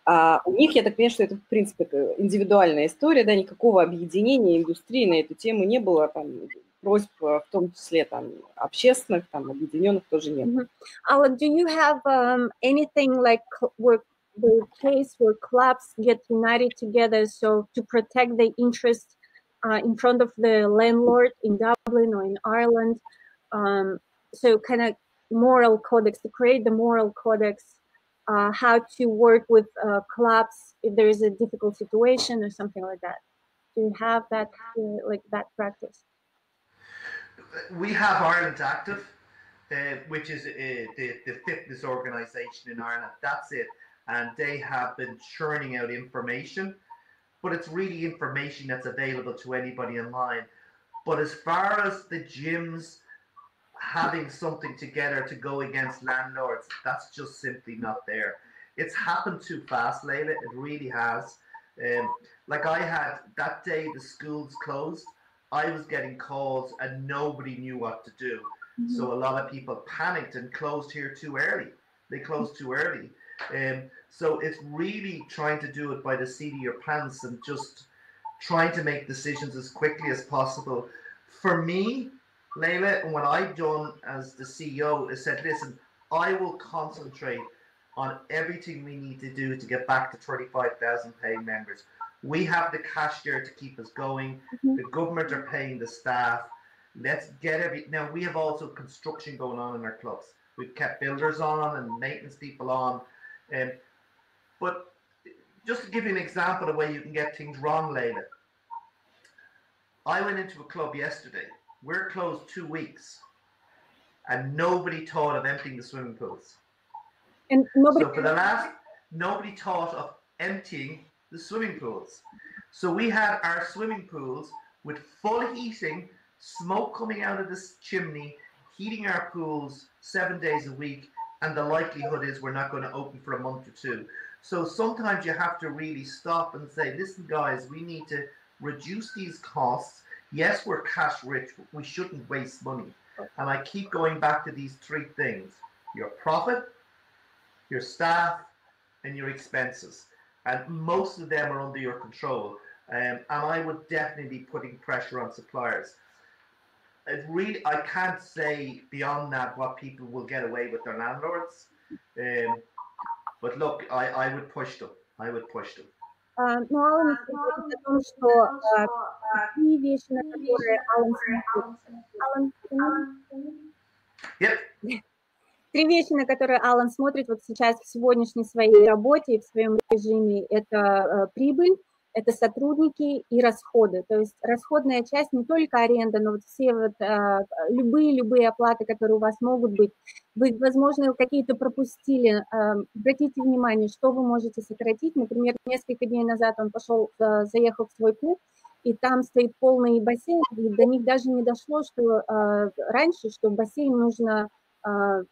А у них, я так понимаю, что это, в принципе, индивидуальная история, да, никакого объединения индустрии на эту тему не было, там, просьб, в том числе, там, общественных, там, объединенных тоже не было. Alan, do you have anything like the case where clubs get united together so to protect their interests in front of the landlord in Dublin or in Ireland? So kind of moral codex, to create the moral codex, how to work with clubs if there is a difficult situation or something like that. Do you have that, like that practice? We have Ireland Active, which is the fitness organisation in Ireland. That's it. And they have been churning out information, but it's really information that's available to anybody online. But as far as the gyms having something together to go against landlords, that's just simply not there. It's happened too fast, Layla. It really has. Like I had that day the schools closed, I was getting calls and nobody knew what to do. So a lot of people panicked and closed here too early. They closed too early. So it's really trying to do it by the seat of your pants and just trying to make decisions as quickly as possible. For me, Layla, and what I've done as the CEO is said, listen, I will concentrate on everything we need to do to get back to 35,000 paying members. We have the cash there to keep us going. The government are paying the staff. Let's get now we have also construction going on in our clubs. We've kept builders on and maintenance people on. But just to give you an example of the way you can get things wrong, Layla. I went into a club yesterday. We're closed 2 weeks. And nobody thought of emptying the swimming pools. And nobody thought of emptying the swimming pools. So we had our swimming pools with full heating, smoke coming out of this chimney, heating our pools 7 days a week, and the likelihood is we're not going to open for a month or two. So sometimes you have to really stop and say, listen guys, we need to reduce these costs. Yes, we're cash rich, but we shouldn't waste money. And I keep going back to these 3 things: your profit, your staff, and your expenses. And most of them are under your control. And I would definitely be putting pressure on suppliers. I can't say beyond that what people will get away with their landlords. But look, I would push them. I would push them. Ну, Алан говорит о том, что такие вещи, на которые Алан смотрит. 3 вещи, на которые Алан смотрит вот сейчас в сегодняшней своей работе и в своем режиме, это прибыль, это сотрудники и расходы. То есть расходная часть не только аренда, но вот все вот любые оплаты, которые у вас могут быть. Вы, возможно, какие-то пропустили. Обратите внимание, что вы можете сократить. Например, несколько дней назад он заехал в свой клуб, и там стоит полный бассейн, и до них даже не дошло, что раньше, что бассейн нужно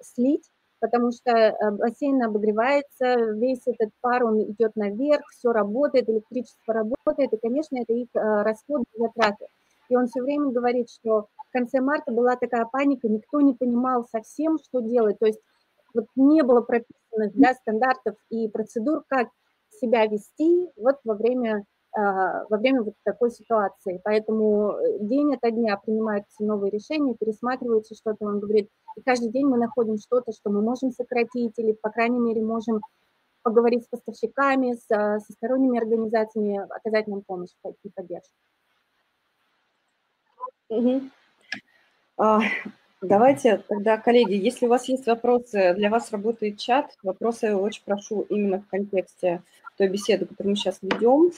слить, потому что бассейн обогревается, весь этот пар, он идет наверх, все работает, электричество работает, и, конечно, это их расходы и затраты. И он все время говорит, что в конце марта была такая паника, никто не понимал совсем, что делать, то есть вот не было прописанных стандартов и процедур, как себя вести вот во время во время вот такой ситуации. Поэтому день ото дня принимаются новые решения, пересматривается что-то, он говорит, и каждый день мы находим что-то, что мы можем сократить или, по крайней мере, можем поговорить с поставщиками, со сторонними организациями, оказать нам помощь и поддержку. Давайте тогда, коллеги, если у вас есть вопросы, для вас работает чат, вопросы очень прошу именно в контексте той беседы, которую мы сейчас ведем.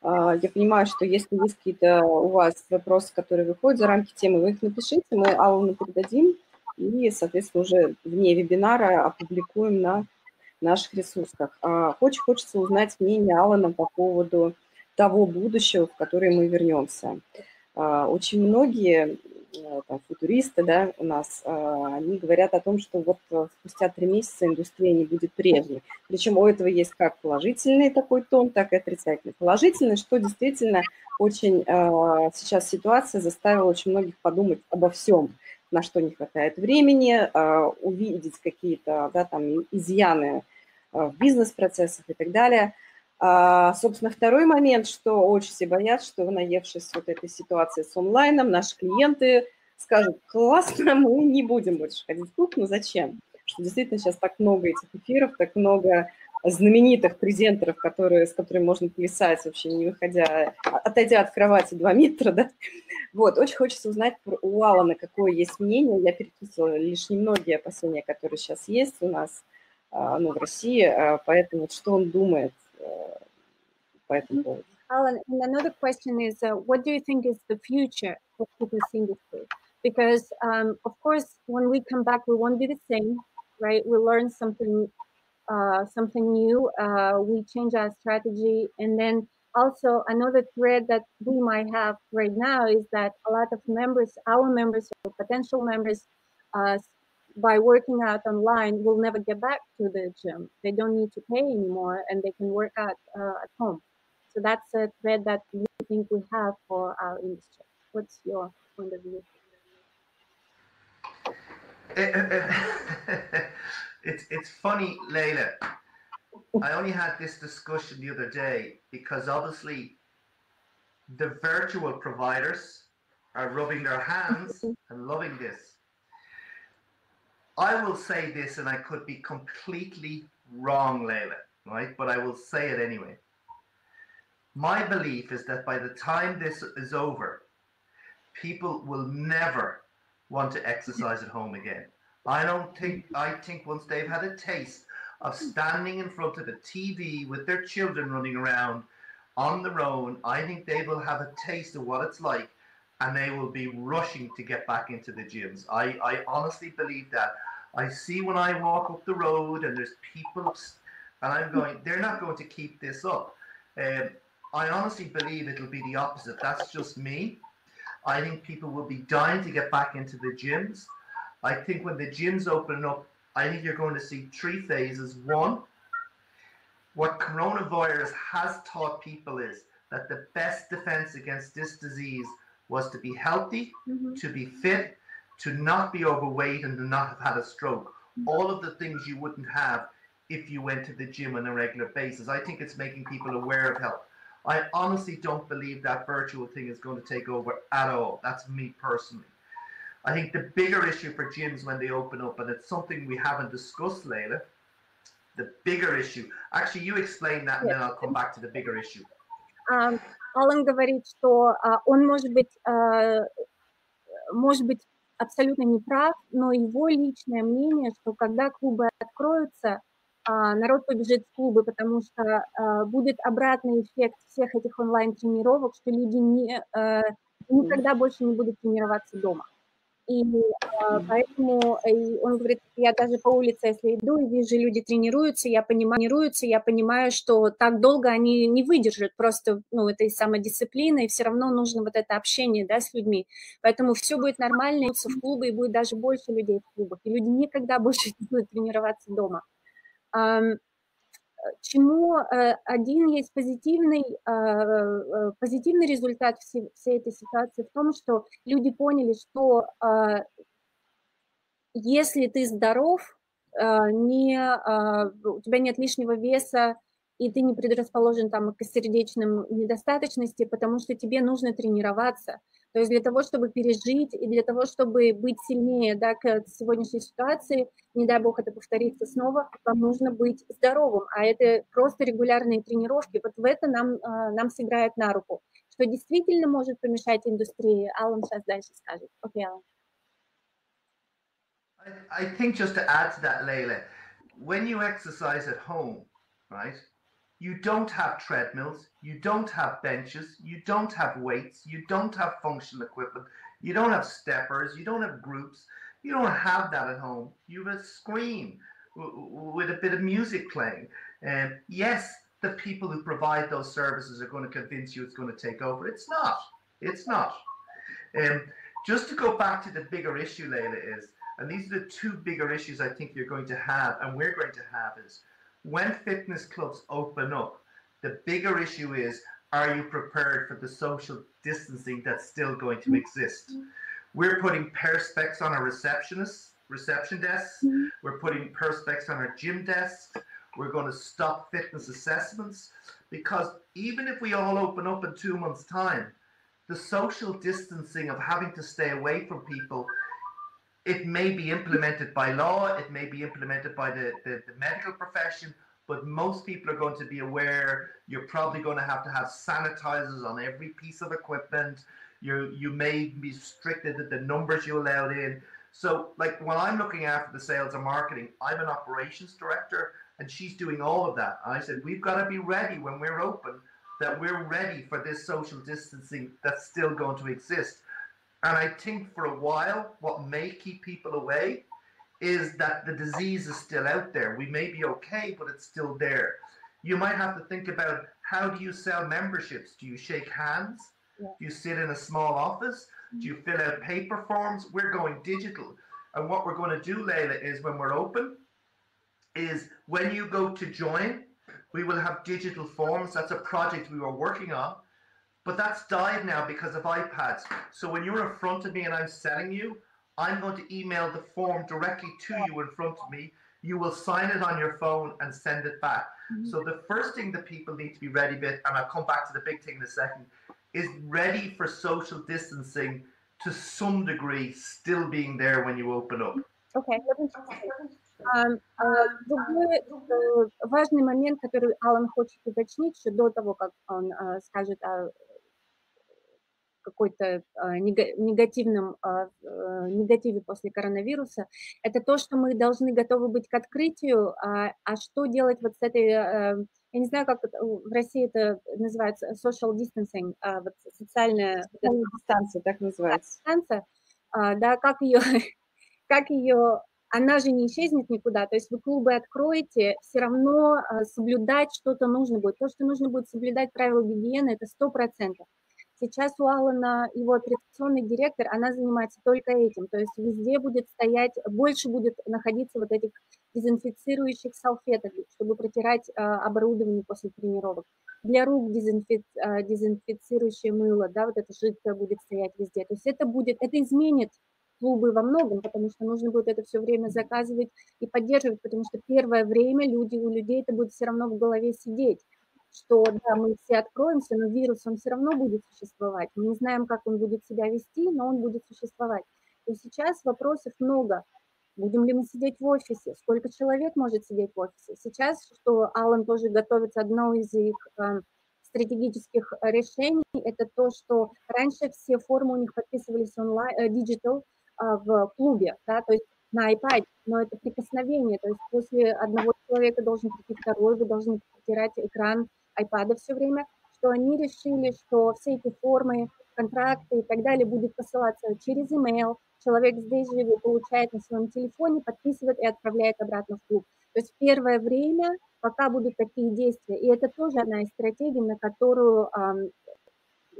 Я понимаю, что если есть какие-то у вас вопросы, которые выходят за рамки темы, вы их напишите, мы Аллану передадим и, соответственно, уже вне вебинара опубликуем на наших ресурсах. Очень хочется узнать мнение Аллана по поводу того будущего, в которое мы вернемся. Очень многие там, футуристы, да, у нас, они говорят о том, что вот спустя 3 месяца индустрия не будет прежней. Причем у этого есть как положительный такой тон, так и отрицательный. Положительный, что действительно очень сейчас ситуация заставила очень многих подумать обо всем, на что не хватает времени, увидеть какие-то, да, там, изъяны в бизнес-процессах и так далее. Собственно, второй момент, что очень все боятся, что, наевшись вот этой ситуации с онлайном, наши клиенты скажут, классно, мы не будем больше ходить в клуб, но зачем? Что действительно сейчас так много этих эфиров, так много знаменитых презентеров, с которыми можно плясать, вообще не выходя, отойдя от кровати 2 метра, да? Вот, очень хочется узнать у Алана, какое есть мнение. Я перечислила лишь немногие опасения, которые сейчас есть у нас, ну, в России, поэтому что он думает по этому поводу. Alan, and another question is, what do you think is the future of fitness industry? Because, of course, when we come back, we won't be the same, right? We learn something new, we change our strategy, and then also another thread that we might have right now is that a lot of members, our members or potential members, by working out online, will never get back to the gym. They don't need to pay anymore, and they can work out at home. So that's a thread that we think we have for our industry. What's your point of view? It's funny, Leila. I only had this discussion the other day because obviously the virtual providers are rubbing their hands and loving this. I will say this, and I could be completely wrong, Leila, right? But I will say it anyway. My belief is that by the time this is over, people will never want to exercise at home again. I think once they've had a taste of standing in front of a TV with their children running around on their own, I think they will have a taste of what it's like, and they will be rushing to get back into the gyms. I honestly believe that. I see when I walk up the road and there's people, and I'm going, they're not going to keep this up. I honestly believe it'll be the opposite. That's just me. I think people will be dying to get back into the gyms. I think when the gyms open up, I think you're going to see 3 phases. One, what coronavirus has taught people is that the best defense against this disease was to be healthy, to be fit, to not be overweight, and to not have had a stroke. All of the things you wouldn't have if you went to the gym on a regular basis. I think it's making people aware of health. I honestly don't believe that virtual thing is going to take over at all. That's me personally. I think the bigger issue for gyms when they open up, and it's something we haven't discussed, Leila, the bigger issue. Actually, you explain that, and then I'll come back to the bigger issue. Алан говорит, что он может быть абсолютно не прав, но его личное мнение, что когда клубы откроются, народ побежит в клубы, потому что будет обратный эффект всех этих онлайн-тренировок, что люди никогда больше не будут тренироваться дома. И поэтому он говорит, я даже по улице, если иду и вижу, люди тренируются, я понимаю, что так долго они не выдержат просто, этой самодисциплины, и все равно нужно вот это общение, да, с людьми. Поэтому все будет нормально, идут в клубы, и будет даже больше людей в клубах, и люди никогда больше не будут тренироваться дома. Чему один есть позитивный результат всей этой ситуации в том, что люди поняли, что если ты здоров, у тебя нет лишнего веса, и ты не предрасположен там к сердечным недостаточности, потому что тебе нужно тренироваться. То есть для того, чтобы пережить и для того, чтобы быть сильнее, да, к сегодняшней ситуации, не дай бог это повторится снова, вам нужно быть здоровым, а это просто регулярные тренировки. Вот в это нам сыграет на руку. Что действительно может помешать индустрии, Алан сейчас дальше скажет. Окей, Алан. I think just to add to that, Layla, when you exercise at home, right, you don't have treadmills, you don't have benches, you don't have weights, you don't have functional equipment, you don't have steppers, you don't have groups, you don't have that at home. You have a screen with a bit of music playing. And yes, the people who provide those services are going to convince you it's going to take over. It's not. It's not. Just to go back to the bigger issue, Layla, is, and these are the two bigger issues I think you're going to have and we're going to have, is when fitness clubs open up, the bigger issue is, are you prepared for the social distancing that's still going to exist? We're putting perspex on our reception desks. We're putting perspex on our gym desks. We're going to stop fitness assessments, because even if we all open up in 2 months' time, the social distancing of having to stay away from people, it may be implemented by law, it may be implemented by the medical profession, but most people are going to be aware you're probably going to have sanitizers on every piece of equipment. You may be restricted at the numbers you allowed in. So like when I'm looking after the sales and marketing, I'm an operations director and she's doing all of that. And I said, we've got to be ready when we're open, that we're ready for this social distancing that's still going to exist. And I think for a while, what may keep people away is that the disease is still out there. We may be okay, but it's still there. You might have to think about, how do you sell memberships? Do you shake hands? Yeah. Do you sit in a small office? Do you fill out paper forms? We're going digital. And what we're going to do, Layla, is when we're open, is when you go to join, we will have digital forms. That's a project we were working on. But that's died now because of iPads. So when you're in front of me and I'm selling you, I'm going to email the form directly to you in front of me. You will sign it on your phone and send it back. So the first thing that people need to be ready with, and I'll come back to the big thing in a second, is ready for social distancing to some degree still being there when you open up. Okay. Другой важный момент, который Алан хочет уточнить, что до того, как он скажет о какой-то негативе после коронавируса, это то, что мы должны готовы быть к открытию, а что делать вот с этой, я не знаю, как в России это называется, social distancing, вот социальная дистанция, так называется. Дистанция, да, как ее, она же не исчезнет никуда, то есть вы клубы откроете, все равно соблюдать что-то нужно будет. То, что нужно будет соблюдать правила гигиены, это 100%. Сейчас у Алана, его операционный директор, она занимается только этим, то есть везде будет стоять, больше будет находиться вот этих дезинфицирующих салфеток, чтобы протирать оборудование после тренировок. Для рук дезинфицирующее мыло, да, вот это жидкое будет стоять везде. То есть это изменит клубы во многом, потому что нужно будет это все время заказывать и поддерживать, потому что первое время у людей это будет все равно в голове сидеть, что да, мы все откроемся, но вирус, он все равно будет существовать. Мы не знаем, как он будет себя вести, но он будет существовать. И сейчас вопросов много. Будем ли мы сидеть в офисе? Сколько человек может сидеть в офисе? Сейчас, что Алан тоже готовится, одно из их стратегических решений, это то, что раньше все формы у них подписывались онлайн, digital, в клубе, да, то есть на iPad, но это прикосновение, то есть после одного человека должен прийти второй, вы должны протирать экран iPad все время, что они решили, что все эти формы, контракты и так далее будут посылаться через email, человек здесь же его получает на своем телефоне, подписывает и отправляет обратно в клуб. То есть первое время, пока будут такие действия, и это тоже одна из стратегий, на которую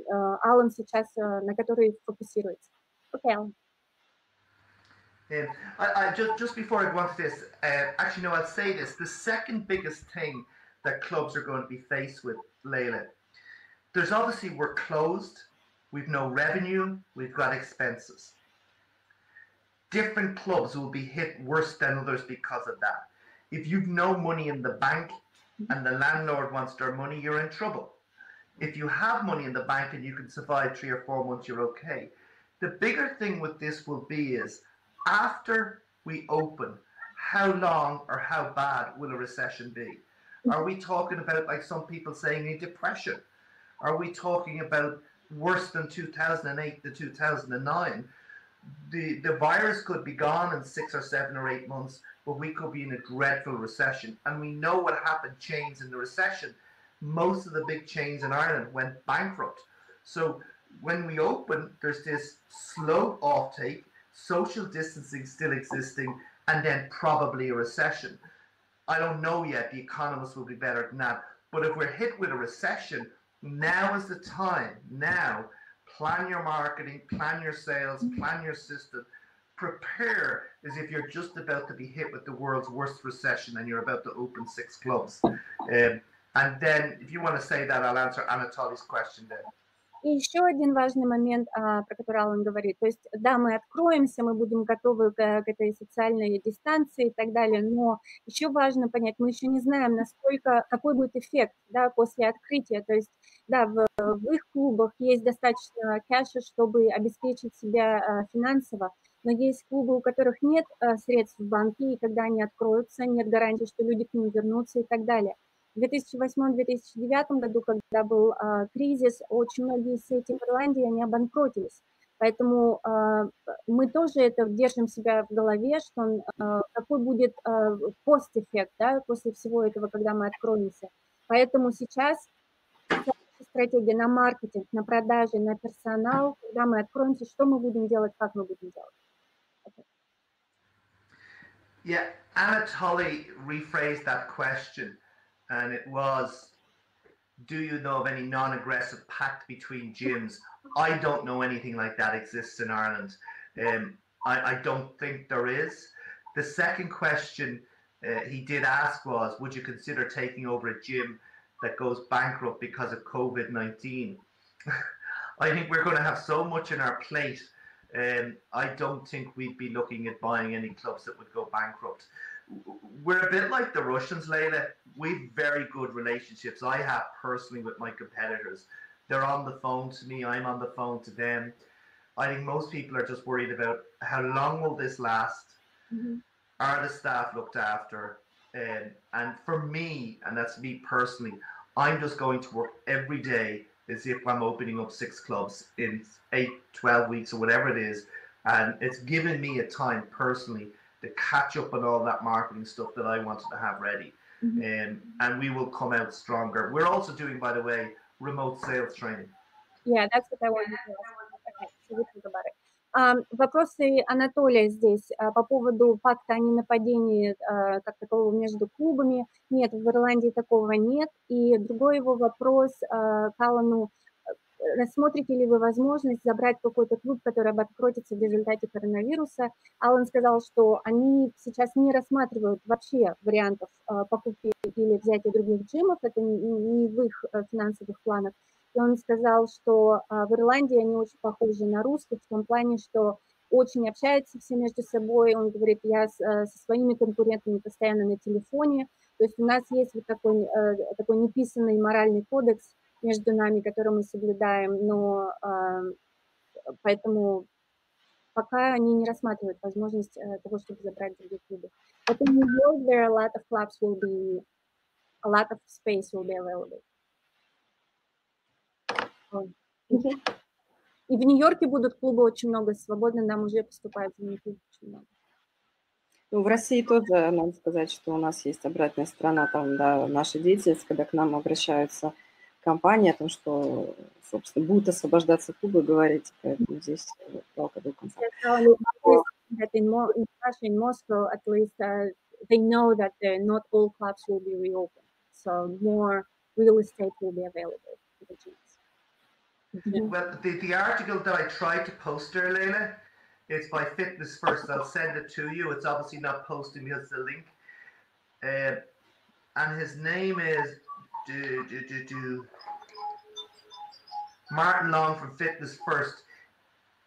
Алан сейчас, на которой фокусируется. Окей, Алан. I just before I go on to this, actually, no, I'll say this. The second biggest thing that clubs are going to be faced with, Layla, there's obviously, we're closed, we've no revenue, we've got expenses. Different clubs will be hit worse than others because of that. If you've no money in the bank, and the landlord wants their money, you're in trouble. If you have money in the bank and you can survive 3 or 4 months, you're okay. The bigger thing with this will be is after we open, how long or how bad will a recession be? Are we talking about, like some people saying, a depression? Are we talking about worse than 2008 to 2009? The virus could be gone in 6 or 7 or 8 months, but we could be in a dreadful recession. And we know what happened, chains in the recession. Most of the big chains in Ireland went bankrupt. So when we open, there's this slow offtake, social distancing still existing, and then probably a recession. I don't know yet, the economists will be better than that. But if we're hit with a recession, now is the time. Now, plan your marketing, plan your sales, plan your system. Prepare as if you're just about to be hit with the world's worst recession and you're about to open 6 clubs. And then, if you want to say that, I'll answer Anatoly's question then. И еще один важный момент, про который Алан говорит. То есть, да, мы откроемся, мы будем готовы к этой социальной дистанции и так далее, но еще важно понять, мы еще не знаем, насколько, какой будет эффект, да, после открытия. То есть, да, в их клубах есть достаточно кэша, чтобы обеспечить себя финансово, но есть клубы, у которых нет средств в банке, и когда они откроются, нет гарантии, что люди к ним вернутся и так далее. В 2008-2009 году, когда был кризис, очень многие сети в Ирландии, они обанкротились. Поэтому мы тоже это держим себя в голове, что какой будет пост-эффект, да, после всего этого, когда мы откроемся. Поэтому сейчас стратегия на маркетинг, на продажи, на персонал, когда мы откроемся, что мы будем делать, как мы будем делать. Yeah, Anatoly rephrased that question. And it was, do you know of any non-aggressive pact between gyms? I don't know anything like that exists in Ireland. I don't think there is. The second question he did ask was, would you consider taking over a gym that goes bankrupt because of COVID-19? I think we're going to have so much on our plate. I don't think we'd be looking at buying any clubs that would go bankrupt. We're a bit like the Russians, Leila. We've very good relationships. I have personally with my competitors. They're on the phone to me. I'm on the phone to them. I think most people are just worried about how long will this last? Mm-hmm. Are the staff looked after? And for me, and that's me personally, I'm just going to work every day as if I'm opening up 6 clubs in 8, 12 weeks or whatever it is. And it's given me a time personally to catch up on all that marketing stuff that I wanted to have ready. Mm-hmm. And we will come out stronger. We're also doing, by the way, remote sales training. Yeah, that's what I wanted to ask. Okay, so we think about it. Вопросы Анатолия здесь по поводу факта о ненападении как такового между клубами. Нет, в Ирландии такого нет. И другой его вопрос к Алану. Рассмотрите ли вы возможность забрать какой-то клуб, который обанкротится в результате коронавируса? Алан сказал, что они сейчас не рассматривают вообще вариантов покупки или взятия других джимов, это не в их финансовых планах. И он сказал, что в Ирландии они очень похожи на русских в том плане, что очень общаются все между собой. Он говорит, я со своими конкурентами постоянно на телефоне. То есть у нас есть вот такой неписанный моральный кодекс между нами, который мы соблюдаем, но поэтому пока они не рассматривают возможность того, чтобы забрать другие клубы. But in New York, there are a lot of clubs a lot of space will be available. И в Нью-Йорке будут клубы очень много свободно, нам уже поступает в них очень много. Ну, в России тоже, надо сказать, что у нас есть обратная сторона, там, да, нашей деятельности, когда к нам обращаются компании о том, что, собственно, будут освобождаться клубы, говорить, поэтому здесь палка до конца. In Russia, in Moscow, at least they know that not all clubs will be reopened, so more real estate will be available for the gyms. Mm-hmm. Well, the article that I tried to post there, Leila, it's by Fitness First. I'll send it to you. It's obviously not posting because it's a link. And his name is Martin Long from Fitness First.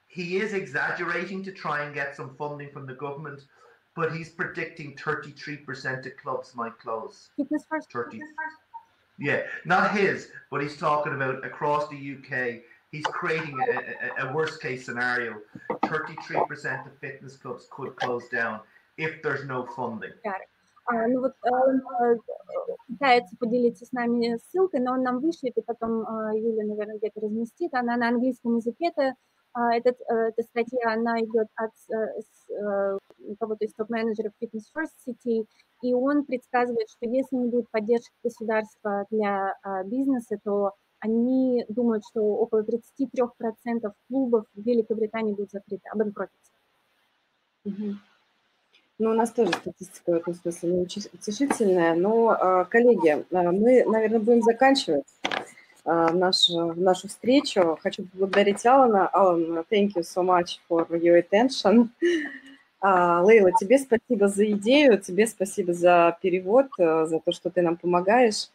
He is exaggerating to try and get some funding from the government, but he's predicting 33% of clubs might close. Fitness first. 30. Yeah, not his, but he's talking about across the UK. He's creating a worst case scenario. 33% of fitness clubs could close down if there's no funding. Ну вот он пытается поделиться с нами ссылкой, но он нам вышлет, и потом Юля, наверное, где-то разместит. Она на английском языке, эта статья, она идет от кого-то из топ-менеджеров Fitness First сети, и он предсказывает, что если не будет поддержки государства для бизнеса, то они думают, что около 33% клубов в Великобритании будут закрыты, обанкротятся. Ну, у нас тоже статистика в этом смысле не утешительная, но, коллеги, мы, наверное, будем заканчивать нашу встречу. Хочу поблагодарить Алана. Алан, thank you so much for your attention. Лейла, тебе спасибо за идею, тебе спасибо за перевод, за то, что ты нам помогаешь.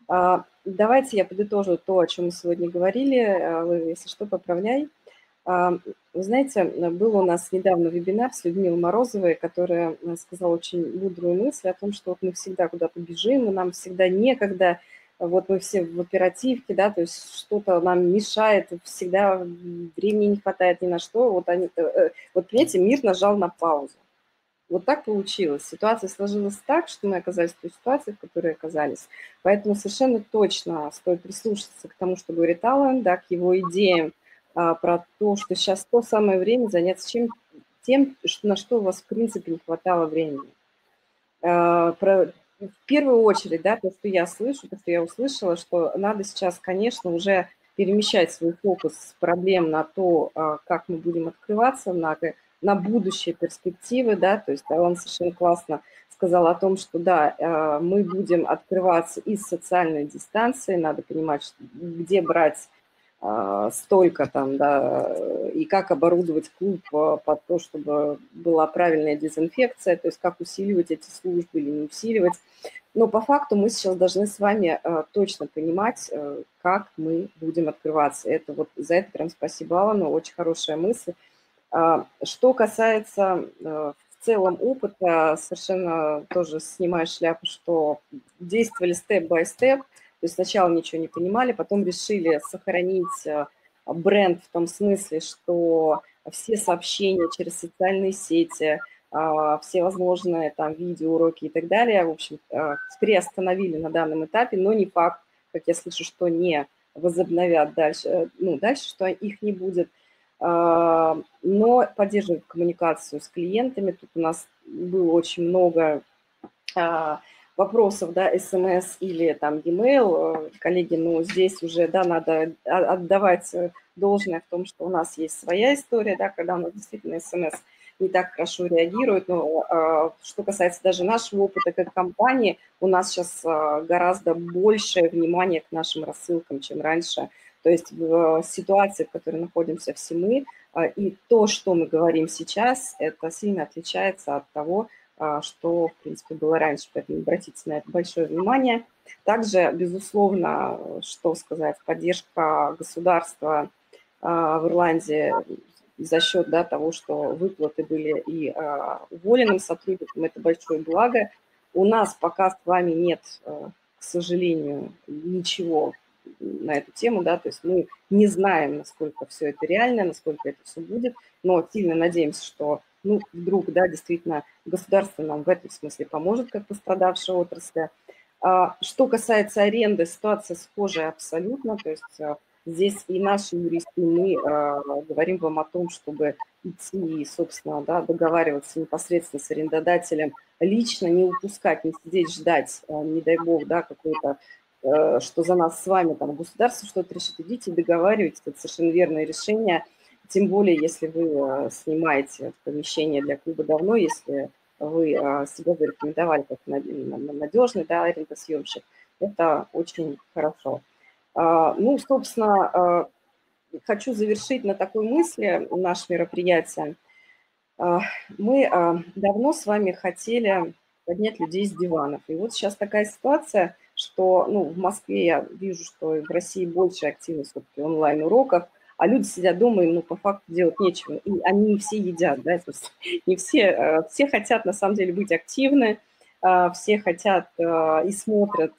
Давайте я подытожу то, о чем мы сегодня говорили. Лейла, если что, поправляй. Вы знаете, был у нас недавно вебинар с Людмилой Морозовой, которая сказала очень мудрую мысль о том, что вот мы всегда куда-то бежим, и нам всегда некогда, вот мы все в оперативке, да, то есть что-то нам мешает, всегда времени не хватает ни на что. Вот, понимаете, мир нажал на паузу. Вот так получилось. Ситуация сложилась так, что мы оказались в той ситуации, в которой оказались. Поэтому совершенно точно стоит прислушаться к тому, что говорит Алан, да, к его идеям, про то, что сейчас то самое время заняться тем, на что у вас в принципе не хватало времени. В первую очередь, да, то, что я слышу, то, что я услышала, что надо сейчас, конечно, уже перемещать свой фокус с проблем на то, как мы будем открываться, на будущие перспективы, да, то есть он совершенно классно сказал о том, что да, мы будем открываться из социальной дистанции, надо понимать, где брать столько там, да, и как оборудовать клуб под то, чтобы была правильная дезинфекция, то есть как усиливать эти службы или не усиливать. Но по факту мы сейчас должны с вами точно понимать, как мы будем открываться. Это вот за это прям спасибо Алану, очень хорошая мысль. Что касается в целом опыта, совершенно тоже снимаю шляпу, что действовали степ-бай-степ. То есть сначала ничего не понимали, потом решили сохранить бренд в том смысле, что все сообщения через социальные сети, все возможные там видеоуроки и так далее, в общем, приостановили на данном этапе, но не факт, как я слышу, что не возобновят дальше, дальше, что их не будет, но поддерживают коммуникацию с клиентами. Тут у нас было очень много вопросов, да, смс или там e-mail, коллеги, здесь уже, да, надо отдавать должное в том, что у нас есть своя история, да, когда у нас действительно смс не так хорошо реагирует, но что касается даже нашего опыта как компании, у нас сейчас гораздо большее внимание к нашим рассылкам, чем раньше, то есть в ситуации, в которой находимся все мы, и то, что мы говорим сейчас, это сильно отличается от того, что, в принципе, было раньше, поэтому обратите на это большое внимание. Также, безусловно, что сказать, поддержка государства в Ирландии за счет, да, того, что выплаты были и уволенным сотрудникам, это большое благо. У нас пока с вами нет, к сожалению, ничего на эту тему, да, то есть мы не знаем, насколько все это реально, насколько это все будет, но сильно надеемся, что вдруг, да, действительно, государство нам в этом смысле поможет, как пострадавшая отрасль. Что касается аренды, ситуация схожая абсолютно, то есть здесь и наши юристы, и мы говорим вам о том, чтобы идти, собственно, да, договариваться непосредственно с арендодателем лично, не упускать, не сидеть, ждать, не дай бог, да, какой-то, что за нас с вами там государство что-то решит, идите, договаривайтесь, это совершенно верное решение. Тем более, если вы снимаете помещение для клуба давно, если вы себя зарекомендовали как надежный, да, арендосъемщик, это очень хорошо. Собственно, хочу завершить на такой мысли наше мероприятие. Мы давно с вами хотели поднять людей с диванов. И вот сейчас такая ситуация, что в Москве я вижу, что в России большая активность все-таки онлайн-уроков, а люди сидят дома, и, ну, по факту делать нечего. И они не все едят, да, то есть не все, все хотят, на самом деле, быть активны, все хотят и смотрят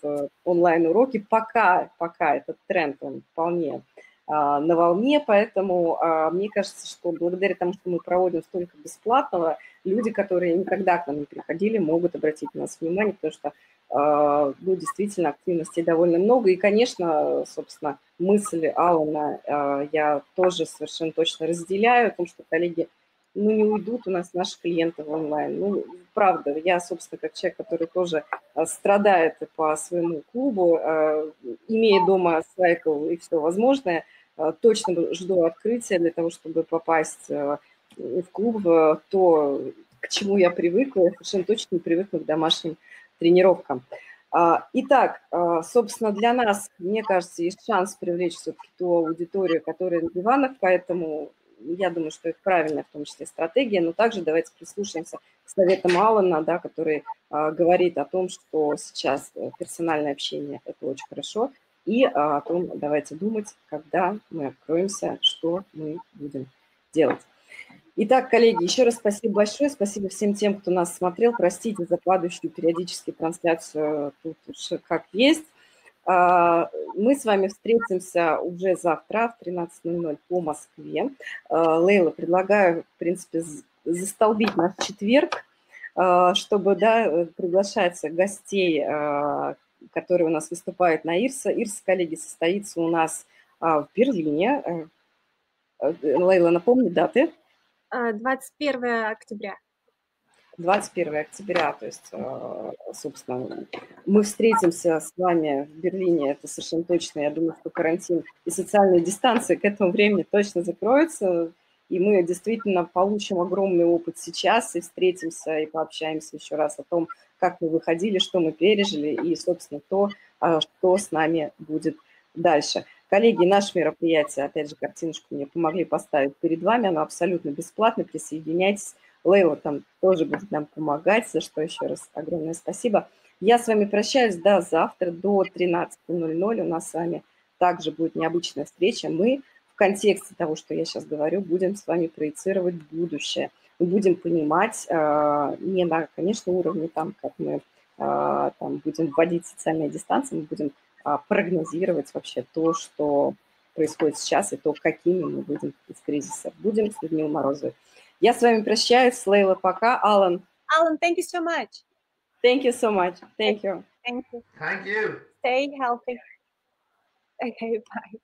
онлайн-уроки, пока этот тренд, он вполне на волне, поэтому мне кажется, что благодаря тому, что мы проводим столько бесплатного, люди, которые никогда к нам не приходили, могут обратить на нас внимание, потому что ну, действительно активностей довольно много. И, конечно, собственно, мысль Алана я тоже совершенно точно разделяю, о том, что коллеги, ну, не уйдут у нас наши клиенты в онлайн. Ну, правда, я, собственно, как человек, который тоже страдает по своему клубу, имея дома сайкл и все возможное, точно жду открытия для того, чтобы попасть в клуб, то, к чему я привыкла, я совершенно точно не привыкну к домашним тренировкам. Итак, собственно, для нас, мне кажется, есть шанс привлечь все-таки ту аудиторию, которая на диванах, поэтому я думаю, что это правильная, в том числе, стратегия, но также давайте прислушаемся к советам Алана, да, который говорит о том, что сейчас персональное общение – это очень хорошо, и о том, давайте думать, когда мы откроемся, что мы будем делать. Итак, коллеги, еще раз спасибо большое, спасибо всем тем, кто нас смотрел. Простите за падающую периодически трансляцию, тут уж как есть. Мы с вами встретимся уже завтра в 13:00 по Москве. Лейла, предлагаю, в принципе, застолбить наш четверг, чтобы, да, приглашать гостей, которые у нас выступают на ИРСа. ИРС, коллеги, состоится у нас в Берлине. Лейла, напомни даты. 21 октября. 21 октября, то есть, собственно, мы встретимся с вами в Берлине, это совершенно точно. Я думаю, что карантин и социальные дистанции к этому времени точно закроются, и мы действительно получим огромный опыт сейчас и встретимся, и пообщаемся еще раз о том, как мы выходили, что мы пережили, и, собственно, то, что с нами будет дальше. Коллеги, наше мероприятие, опять же, картиночку мне помогли поставить перед вами, оно абсолютно бесплатно, присоединяйтесь. Лейла там тоже будет нам помогать, за что еще раз огромное спасибо. Я с вами прощаюсь до завтра, до 13:00. У нас с вами также будет необычная встреча. Мы в контексте того, что я сейчас говорю, будем с вами проецировать будущее. Мы будем понимать, не на, конечно, уровне там, как мы там будем вводить социальные дистанции, мы будем прогнозировать вообще то, что происходит сейчас, и то, какими мы будем из кризиса. Будем с Людмилой Морозовой. Я с вами прощаюсь. Лейла, пока. Alan, thank you so much. Thank you so much. Thank you. Thank you. Thank you. Stay healthy. Okay, bye.